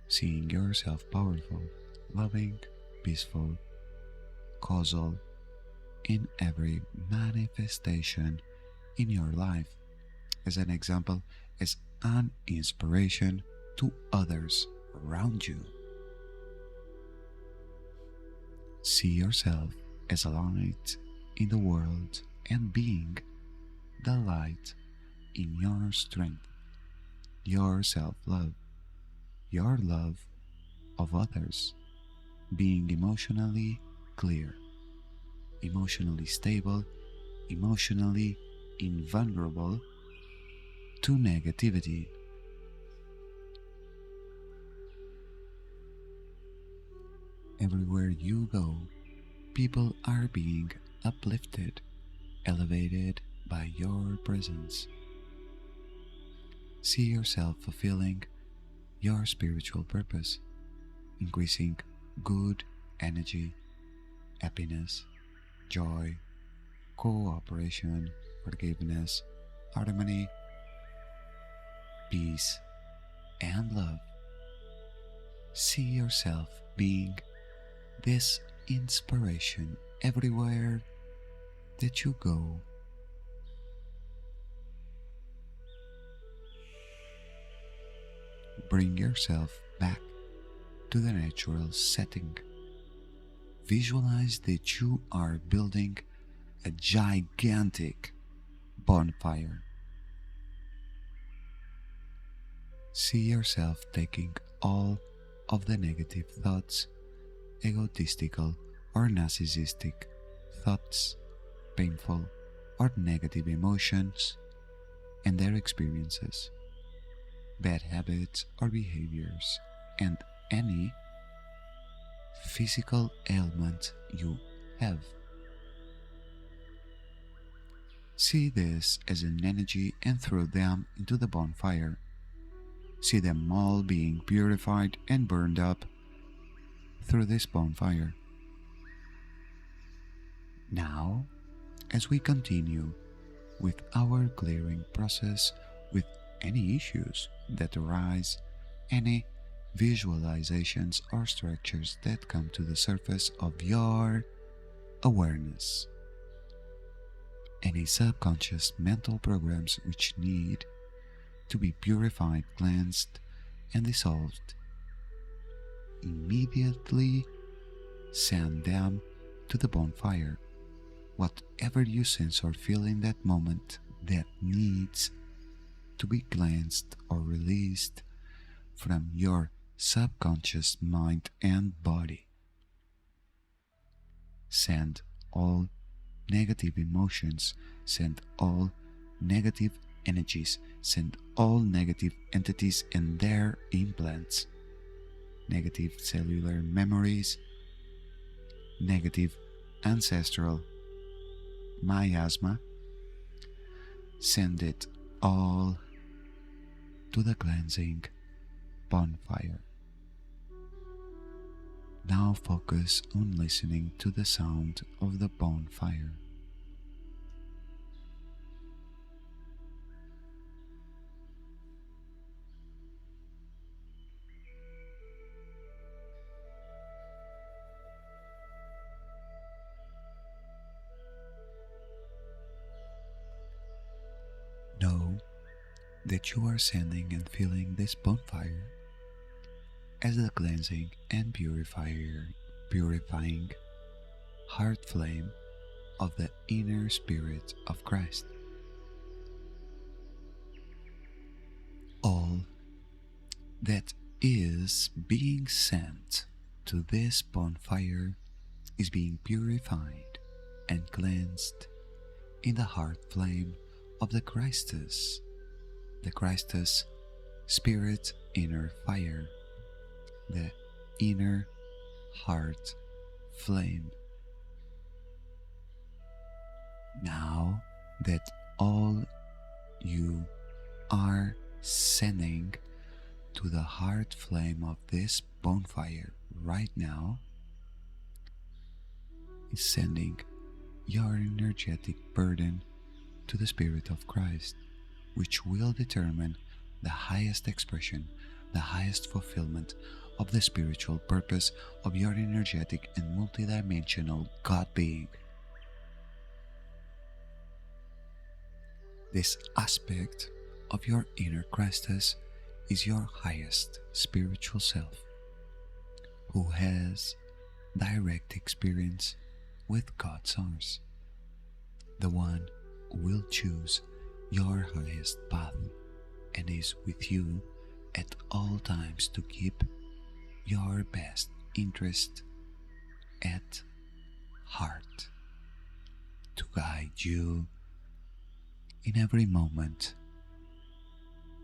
seeing yourself powerful, loving, peaceful, causal in every manifestation in your life, as an example, as an inspiration to others around you. See yourself as a light in the world and being the light in your strength, your self love, your love of others, being emotionally clear, emotionally stable, emotionally invulnerable to negativity. Everywhere you go, people are being uplifted, elevated by your presence. See yourself fulfilling your spiritual purpose, increasing good energy, happiness, joy, cooperation, forgiveness, harmony, peace, and love. See yourself being this inspiration everywhere that you go. Bring yourself back to the natural setting. Visualize that you are building a gigantic bonfire. See yourself taking all of the negative thoughts, egotistical or narcissistic thoughts, painful or negative emotions, and their experiences, bad habits or behaviors, and any physical ailment you have. See this as an energy and throw them into the bonfire. See them all being purified and burned up through this bonfire. Now, as we continue with our clearing process with any issues that arise, any visualizations or structures that come to the surface of your awareness, any subconscious mental programs which need to be purified, cleansed, and dissolved, immediately send them to the bonfire. Whatever you sense or feel in that moment that needs to be cleansed or released from your subconscious mind and body. Send all negative emotions, send all negative energies, send all negative entities and their implants, negative cellular memories, negative ancestral miasma, send it all to the cleansing bonfire. Now focus on listening to the sound of the bonfire. Know that you are sending and feeling this bonfire as the cleansing and purifying heart flame of the inner spirit of Christ. All that is being sent to this bonfire is being purified and cleansed in the heart flame of the Christus spirit inner fire, the inner heart flame. Now that all you are sending to the heart flame of this bonfire right now is sending your energetic burden to the Spirit of Christ, which will determine the highest expression, the highest fulfillment of the spiritual purpose of your energetic and multidimensional God being. This aspect of your inner Christus is your highest spiritual self, who has direct experience with God Source, the one who will choose your highest path and is with you at all times to keep your best interest at heart, to guide you in every moment,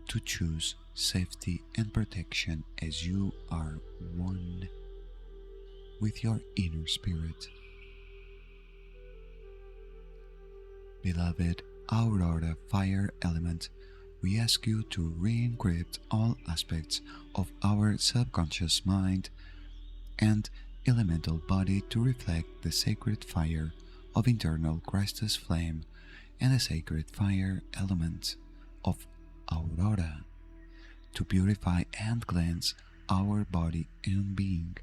to choose safety and protection as you are one with your inner spirit. Beloved Aurora Fire Element, we ask you to re-encrypt all aspects of our subconscious mind and elemental body to reflect the sacred fire of internal Christus flame and the sacred fire element of Aurora to purify and cleanse our body and being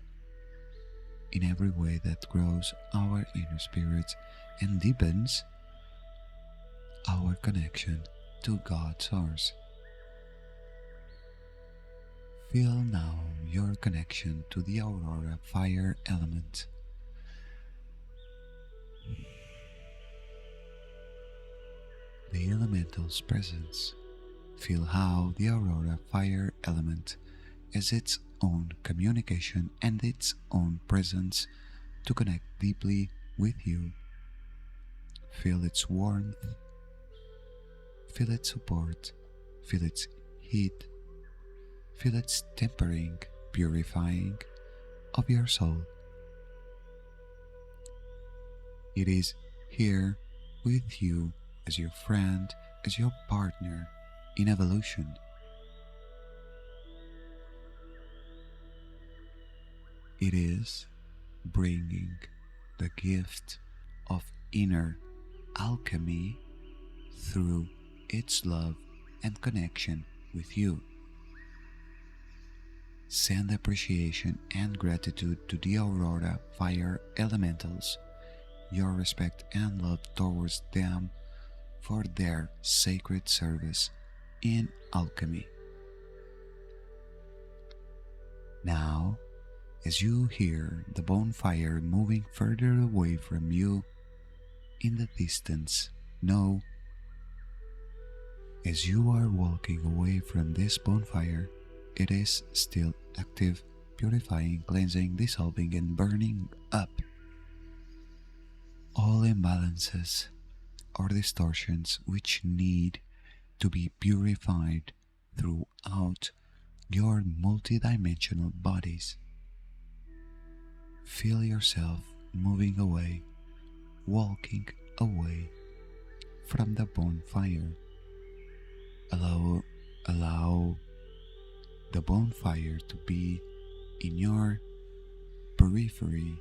in every way that grows our inner spirit and deepens our connection to God's Source. Feel now your connection to the Aurora Fire element. The elemental's presence. Feel how the Aurora Fire element has its own communication and its own presence to connect deeply with you. Feel its warmth, feel its support, feel its heat, feel its tempering, purifying of your soul. It is here with you as your friend, as your partner in evolution. It is bringing the gift of inner alchemy through its love and connection with you. Send appreciation and gratitude to the Aurora Fire Elementals, your respect and love towards them for their sacred service in alchemy. Now, as you hear the bonfire moving further away from you in the distance, know, as you are walking away from this bonfire, it is still active, purifying, cleansing, dissolving, and burning up all imbalances or distortions which need to be purified throughout your multidimensional bodies. Feel yourself moving away, walking away from the bonfire. Allow the bonfire to be in your periphery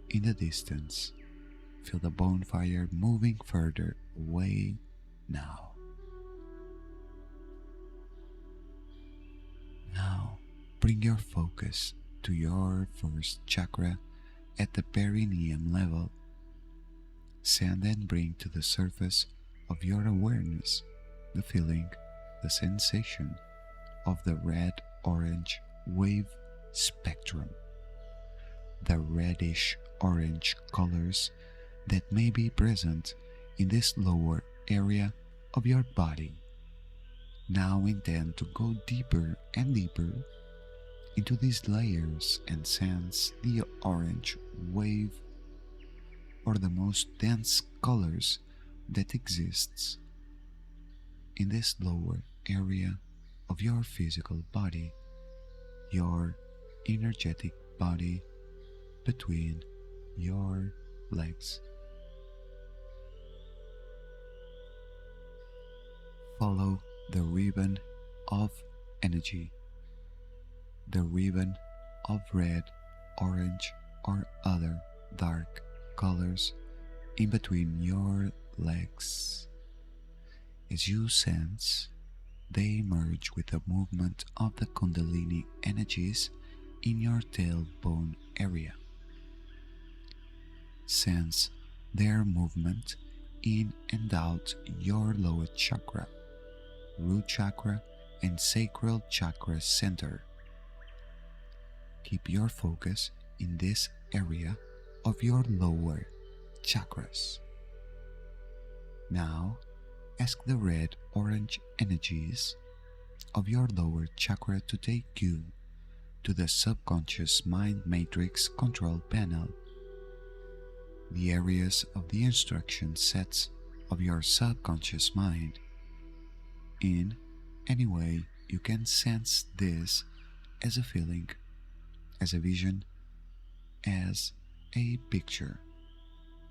in the distance. Feel the bonfire moving further away now. Now, bring your focus to your first chakra at the perineum level. Send and bring to the surface of your awareness the feeling, the sensation of the red-orange wave spectrum, the reddish-orange colors that may be present in this lower area of your body. Now intend to go deeper and deeper into these layers and sense the orange wave or the most dense colors that exists in this lower area of your physical body, your energetic body between your legs. Follow the ribbon of energy, the ribbon of red, orange, or other dark colors in between your legs. As you sense, they merge with the movement of the Kundalini energies in your tailbone area. Sense their movement in and out your lower chakra, root chakra, and sacral chakra center. Keep your focus in this area of your lower chakras. Now, ask the red orange energies of your lower chakra to take you to the subconscious mind matrix control panel. The areas of the instruction sets of your subconscious mind. In any way you can sense this as a feeling, as a vision, as a picture.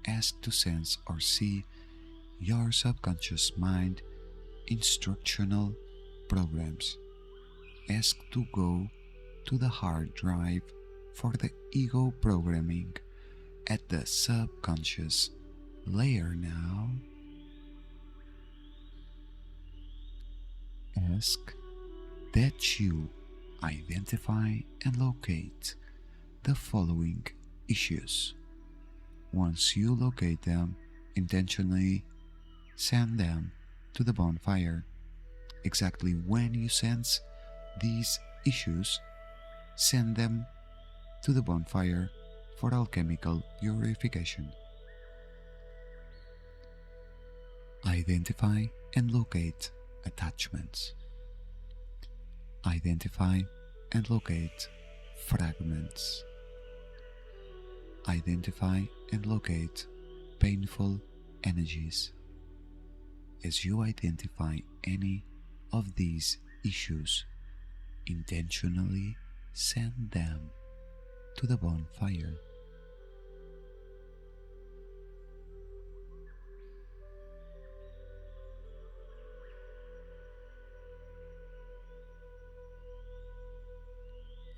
Ask to sense or see your subconscious mind instructional programs. Ask to go to the hard drive for the ego programming at the subconscious layer now. Ask that you identify and locate the following issues. Once you locate them, intentionally send them to the bonfire. Exactly when you sense these issues, send them to the bonfire for alchemical purification. Identify and locate attachments. Identify and locate fragments. Identify and locate painful energies. As you identify any of these issues, intentionally send them to the bonfire.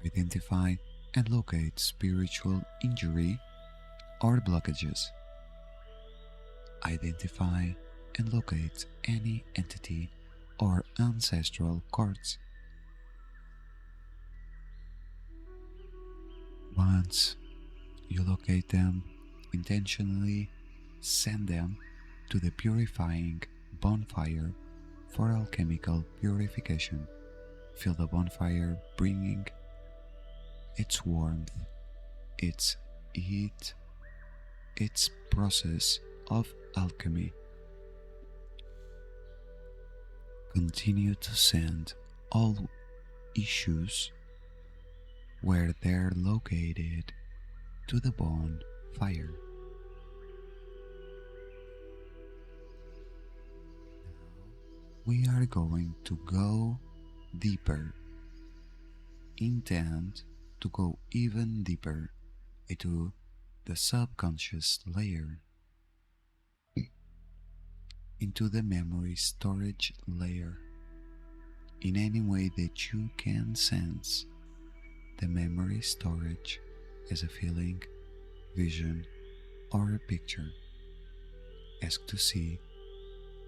Identify and locate spiritual injury or blockages. Identify and locate any entity or ancestral cords. Once you locate them, intentionally send them to the purifying bonfire for alchemical purification. Feel the bonfire bringing its warmth, its heat, its process of alchemy. Continue to send all issues where they're located to the bonfire. We are going to go deeper. Intend to go even deeper into the subconscious layer, into the memory storage layer, in any way that you can sense the memory storage as a feeling, vision, or a picture. Ask to see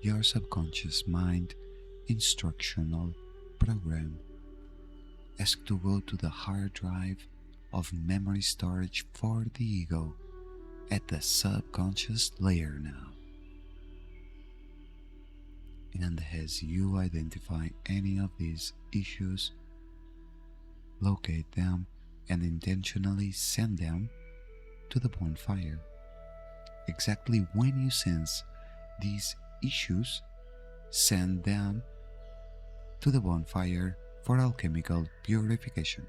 your subconscious mind instructional program. Ask to go to the hard drive of memory storage for the ego at the subconscious layer now. And as you identify any of these issues, locate them and intentionally send them to the bonfire. Exactly when you sense these issues, send them to the bonfire for alchemical purification.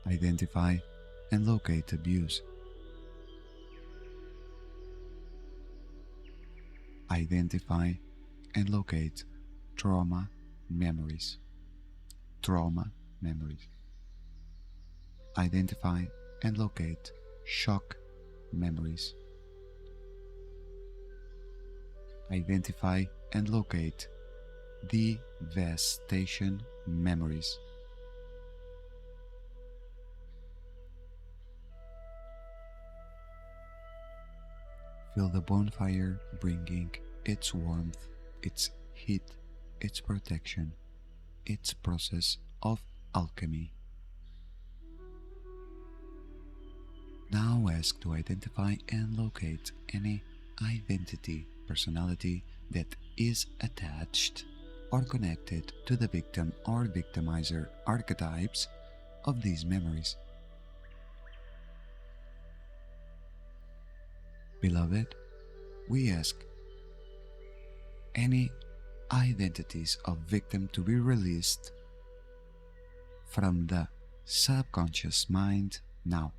Identify and locate abuse. Identify and locate trauma memories. Trauma memories. Identify and locate shock memories. Identify and locate devastation memories. Feel the bonfire bringing its warmth, its heat, its protection, its process of alchemy. Now ask to identify and locate any identity, personality that is attached or connected to the victim or victimizer archetypes of these memories. Beloved, we ask any identities of victim to be released from the subconscious mind now.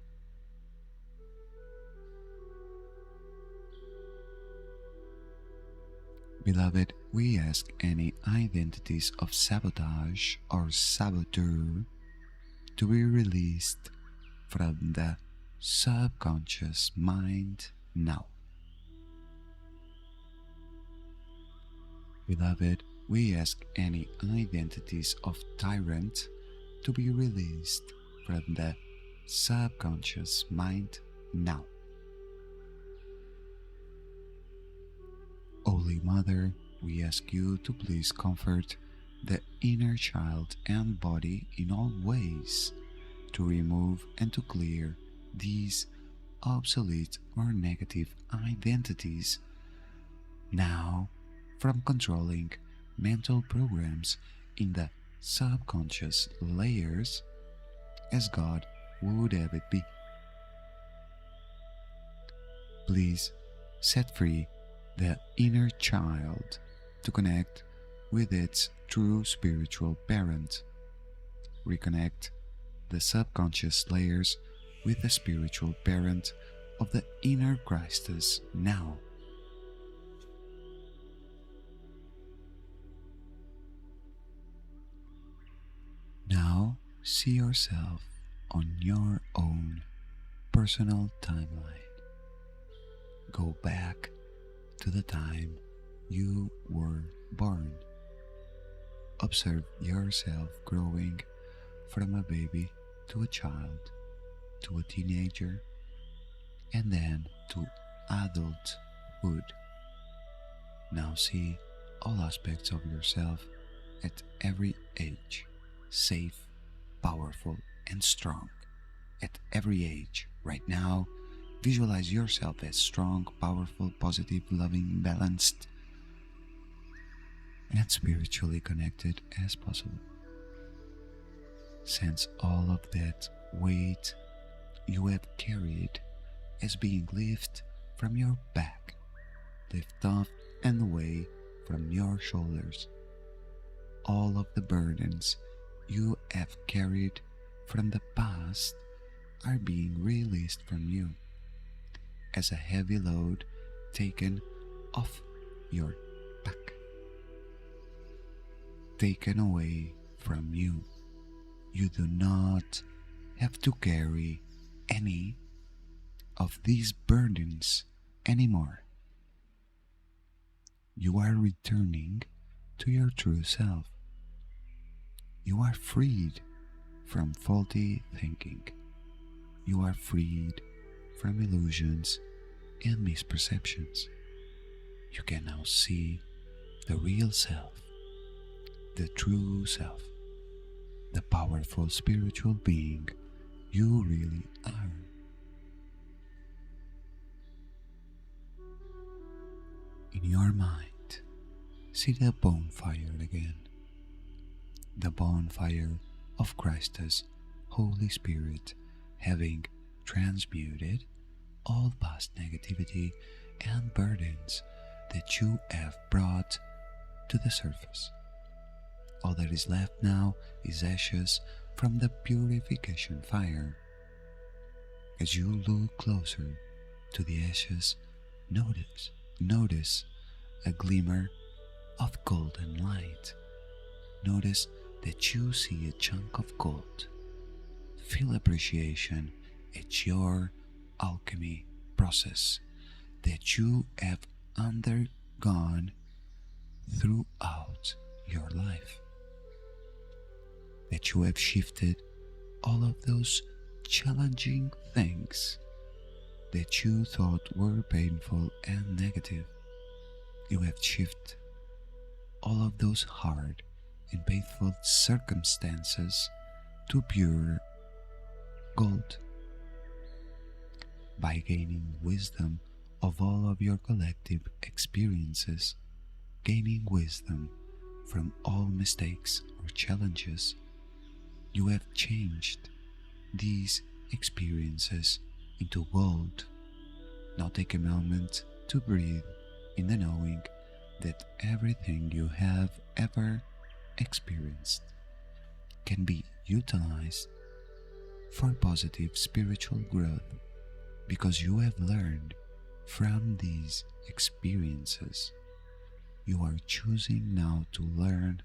Beloved, we ask any identities of sabotage or saboteur to be released from the subconscious mind now. Beloved, we ask any identities of tyrant to be released from the subconscious mind now. Holy Mother, we ask you to please comfort the inner child and body in all ways to remove and to clear these obsolete or negative identities now from controlling mental programs in the subconscious layers as God would have it be. Please set free the inner child to connect with its true spiritual parent. Reconnect the subconscious layers with the spiritual parent of the inner Krystal now. Now see yourself on your own personal timeline. Go back to the time you were born. Observe yourself growing from a baby to a child, to a teenager, and then to adulthood. Now see all aspects of yourself at every age, safe, powerful, and strong. At every age, right now, visualize yourself as strong, powerful, positive, loving, balanced, and spiritually connected as possible. Sense all of that weight you have carried as being lifted from your back, lift off and away from your shoulders. All of the burdens you have carried from the past are being released from you as a heavy load taken off your back, taken away from you. You do not have to carry any of these burdens anymore. You are returning to your true self. You are freed from faulty thinking. You are freed from illusions and misperceptions. You can now see the real self, the true self, the powerful spiritual being you really are. In your mind, see the bonfire again, the bonfire of Christ's Holy Spirit having transmuted all past negativity and burdens that you have brought to the surface. All that is left now is ashes from the purification fire. As you look closer to the ashes, notice a glimmer of golden light. Notice that you see a chunk of gold. Feel appreciation at your alchemy process that you have undergone throughout your life. That you have shifted all of those challenging things that you thought were painful and negative. You have shifted all of those hard and painful circumstances to pure gold. By gaining wisdom of all of your collective experiences, gaining wisdom from all mistakes or challenges. You have changed these experiences into gold. Now take a moment to breathe in the knowing that everything you have ever experienced can be utilized for positive spiritual growth because you have learned from these experiences. You are choosing now to learn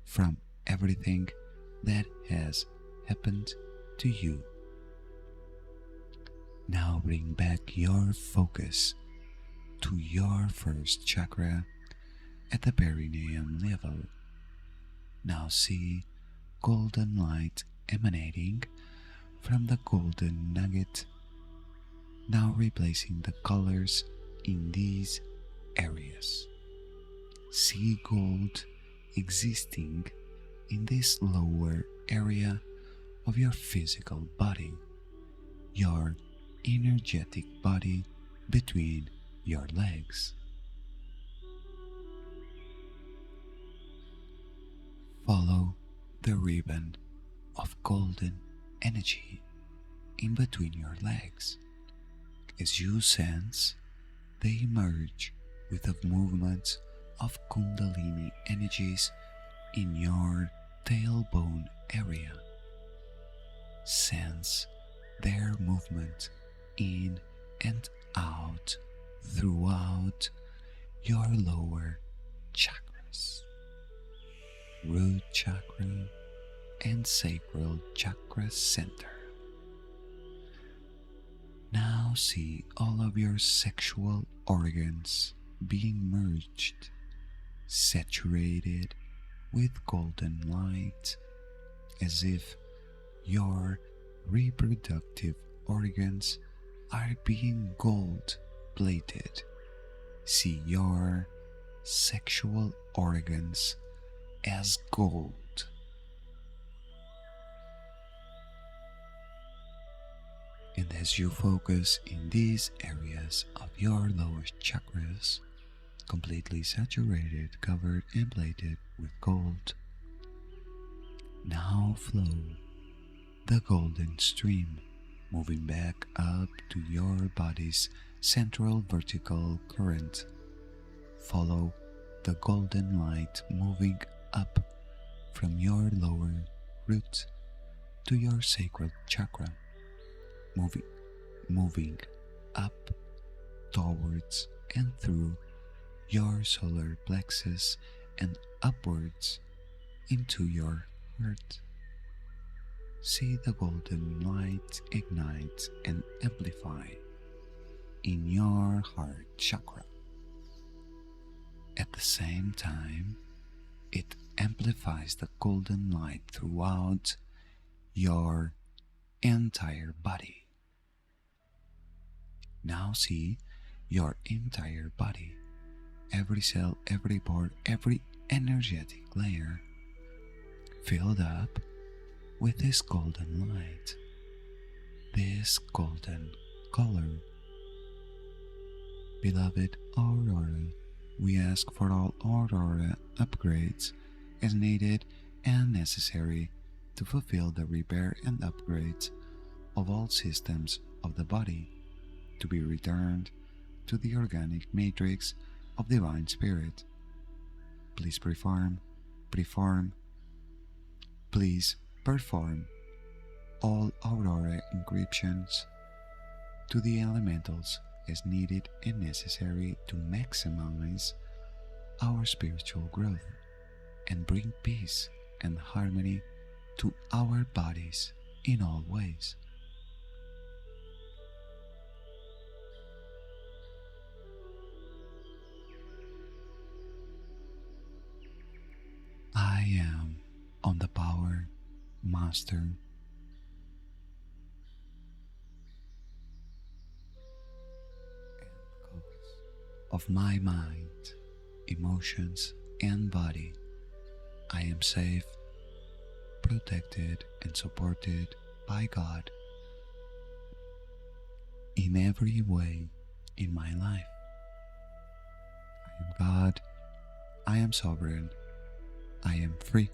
from everything that has happened to you. Now bring back your focus to your first chakra at the perineum level. Now see golden light emanating from the golden nugget, now replacing the colors in these areas. See gold existing in this lower area of your physical body, your energetic body between your legs. Follow the ribbon of golden energy in between your legs as you sense they merge with the movements of Kundalini energies in your tailbone area. Sense their movement in and out throughout your lower chakras, root chakra and sacral chakra center. Now see all of your sexual organs being merged, saturated with golden light, as if your reproductive organs are being gold plated. See your sexual organs as gold. And as you focus in these areas of your lower chakras, completely saturated, covered and plated with gold, now flow the golden stream, moving back up to your body's central vertical current. Follow the golden light moving up from your lower root to your sacral chakra, moving up towards and through your solar plexus and upwards into your heart. See the golden light ignite and amplify in your heart chakra. At the same time, it amplifies the golden light throughout your entire body. Now see your entire body, every cell, every part, every energetic layer filled up with this golden light, this golden color. Beloved Aurora, we ask for all Aurora upgrades as needed and necessary to fulfill the repair and upgrades of all systems of the body to be returned to the organic matrix of Divine Spirit. Please perform all Aurora encryptions to the elementals as needed and necessary to maximize our spiritual growth and bring peace and harmony to our bodies in all ways. I am on the power master of my mind, emotions, and body. I am safe, protected, and supported by God in every way in my life. I am God, I am sovereign, I am free.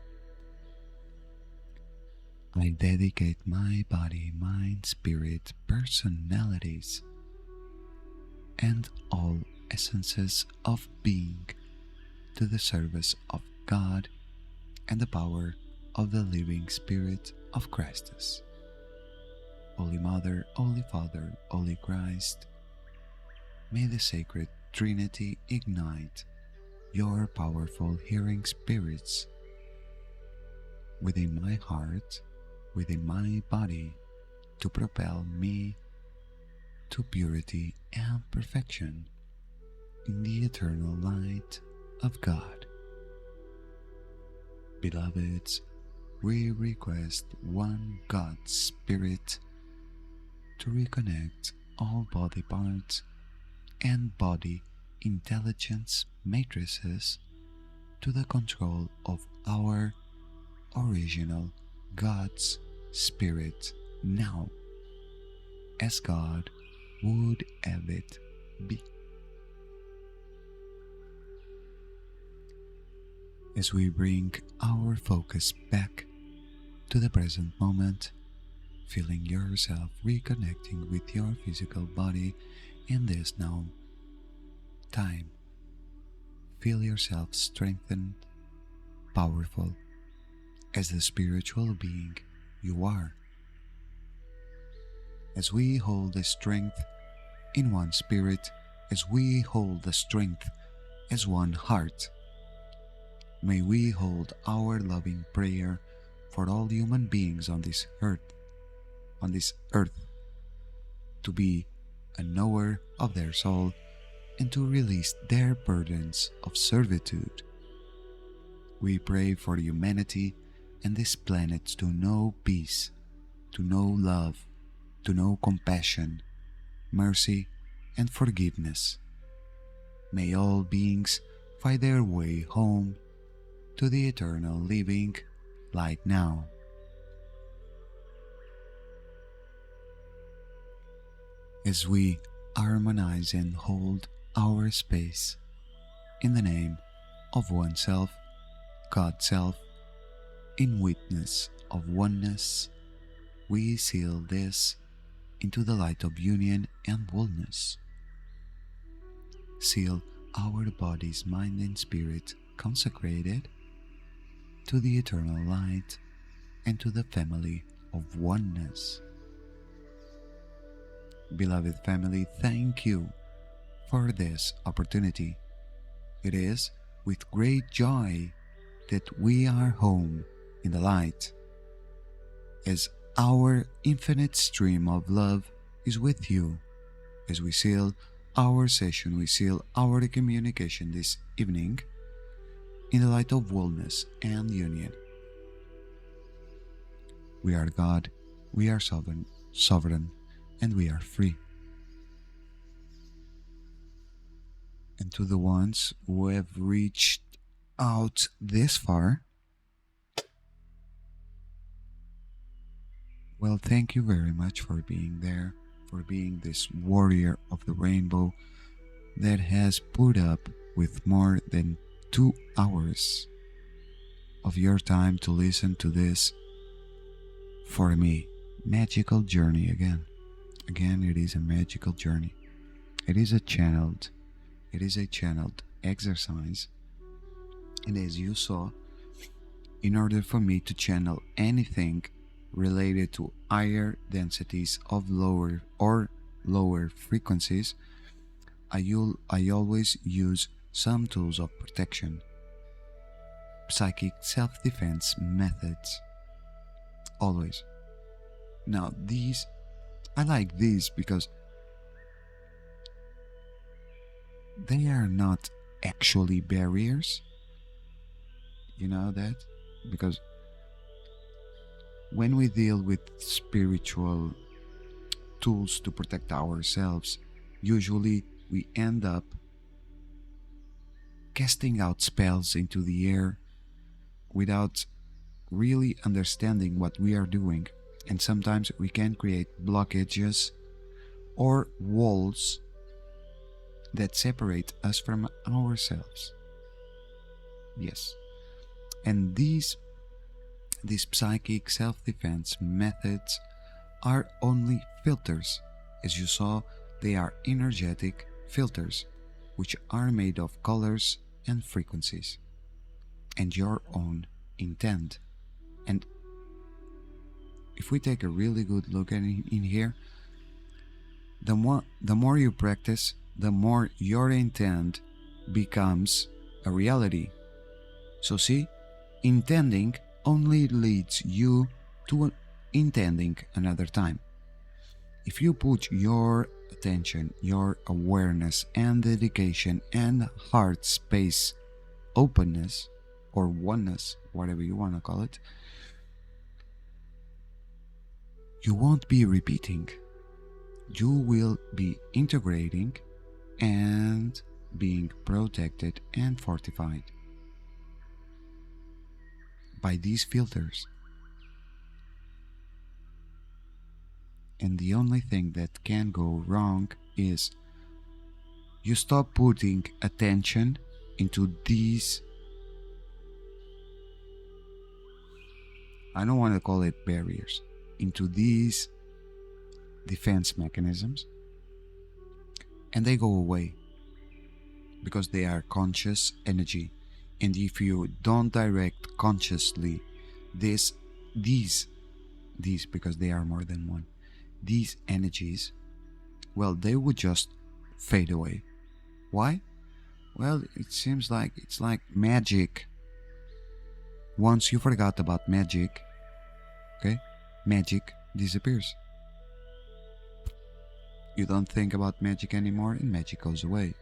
I dedicate my body, mind, spirit, personalities, and all essences of being to the service of God and the power of the living Spirit of Christus. Holy Mother, Holy Father, Holy Christ, may the Sacred Trinity ignite your powerful hearing spirits within my heart, within my body, to propel me to purity and perfection in the eternal light of God. Beloveds, we request one God Spirit to reconnect all body parts and body intelligence matrices to the control of our original God's Spirit now, as God would have it be. As we bring our focus back to the present moment, feeling yourself reconnecting with your physical body in this now time, feel yourself strengthened, powerful, as the spiritual being you are. As we hold the strength in one spirit, as we hold the strength as one heart, may we hold our loving prayer for all human beings on this earth, to be a knower of their soul and to release their burdens of servitude. We pray for humanity and this planet to know peace, to know love, to know compassion, mercy, and forgiveness. May all beings find their way home to the eternal living light now. As we harmonize and hold our space in the name of oneself, God Self, in witness of oneness, we seal this into the light of union and wholeness. Seal our bodies, mind, and spirit consecrated to the eternal light and to the family of oneness. Beloved family, thank you for this opportunity. It is with great joy that we are home in the light, as our infinite stream of love is with you. As we seal our session, we seal our communication this evening in the light of wholeness and union. We are God, we are sovereign, and we are free. And to the ones who have reached out this far, well, thank you very much for being there, for being this warrior of the rainbow that has put up with more than 2 hours of your time to listen to this, for me, magical journey again. Again, it is a magical journey. It is a channeled exercise. And as you saw, in order for me to channel anything related to higher densities of lower frequencies, I always use some tools of protection, psychic self-defense methods, always. Now I like these because they are not actually barriers, you know that? Because when we deal with spiritual tools to protect ourselves, usually we end up casting out spells into the air without really understanding what we are doing, and sometimes we can create blockages or walls that separate us from ourselves. Yes. And these psychic self-defense methods are only filters. As you saw, they are energetic filters, which are made of colors and frequencies, and your own intent. And if we take a really good look at it in here, the more you practice, the more your intent becomes a reality. So see, intending only leads you to intending another time. If you put your attention, your awareness and dedication and heart space, openness or oneness, whatever you want to call it, you won't be repeating. You will be integrating and being protected and fortified by these filters. And the only thing that can go wrong is you stop putting attention into these, I don't want to call it barriers, into these defense mechanisms, and they go away because they are conscious energy. And if you don't direct consciously these, because they are more than one, these energies, well, they would just fade away. Why? Well, it seems like it's like magic. Once you forgot about magic, okay, magic disappears. You don't think about magic anymore and magic goes away.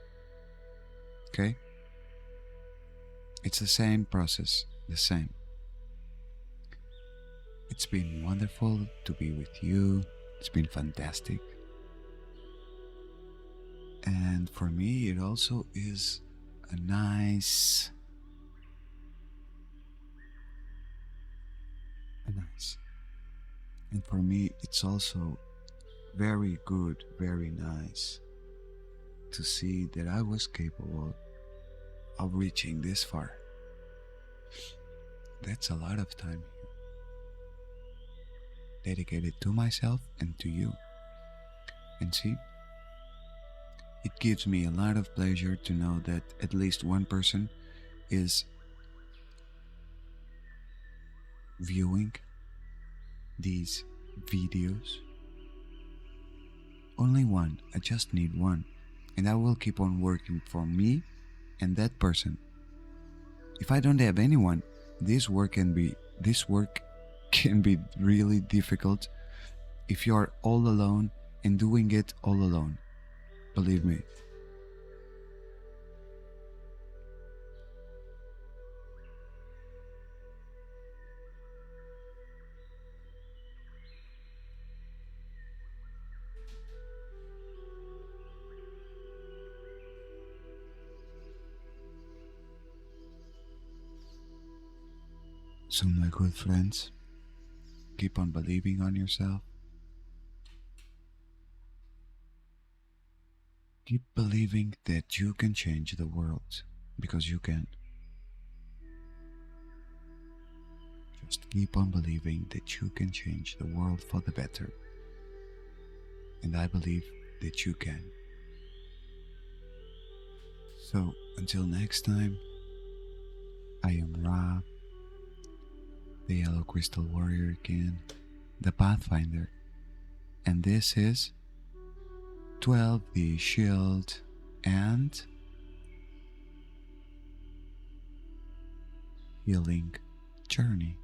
Okay? It's the same process, the same. It's been wonderful to be with you. It's been fantastic. And for me, it also is a nice. And for me, it's also very good, very nice to see that I was capable of reaching this far. That's a lot of time dedicated to myself and to you. And see, it gives me a lot of pleasure to know that at least one person is viewing these videos. Only one. I just need one. And I will keep on working for me and that person. If I don't have anyone, this work can be really difficult if you are all alone and doing it all alone. Believe me. So my good friends, keep on believing on yourself. Keep believing that you can change the world, because you can. Just keep on believing that you can change the world for the better. And I believe that you can. So until next time, I am Ra, the Yellow Crystal Warrior again, the Pathfinder, and this is 12 the Shield and Healing Journey.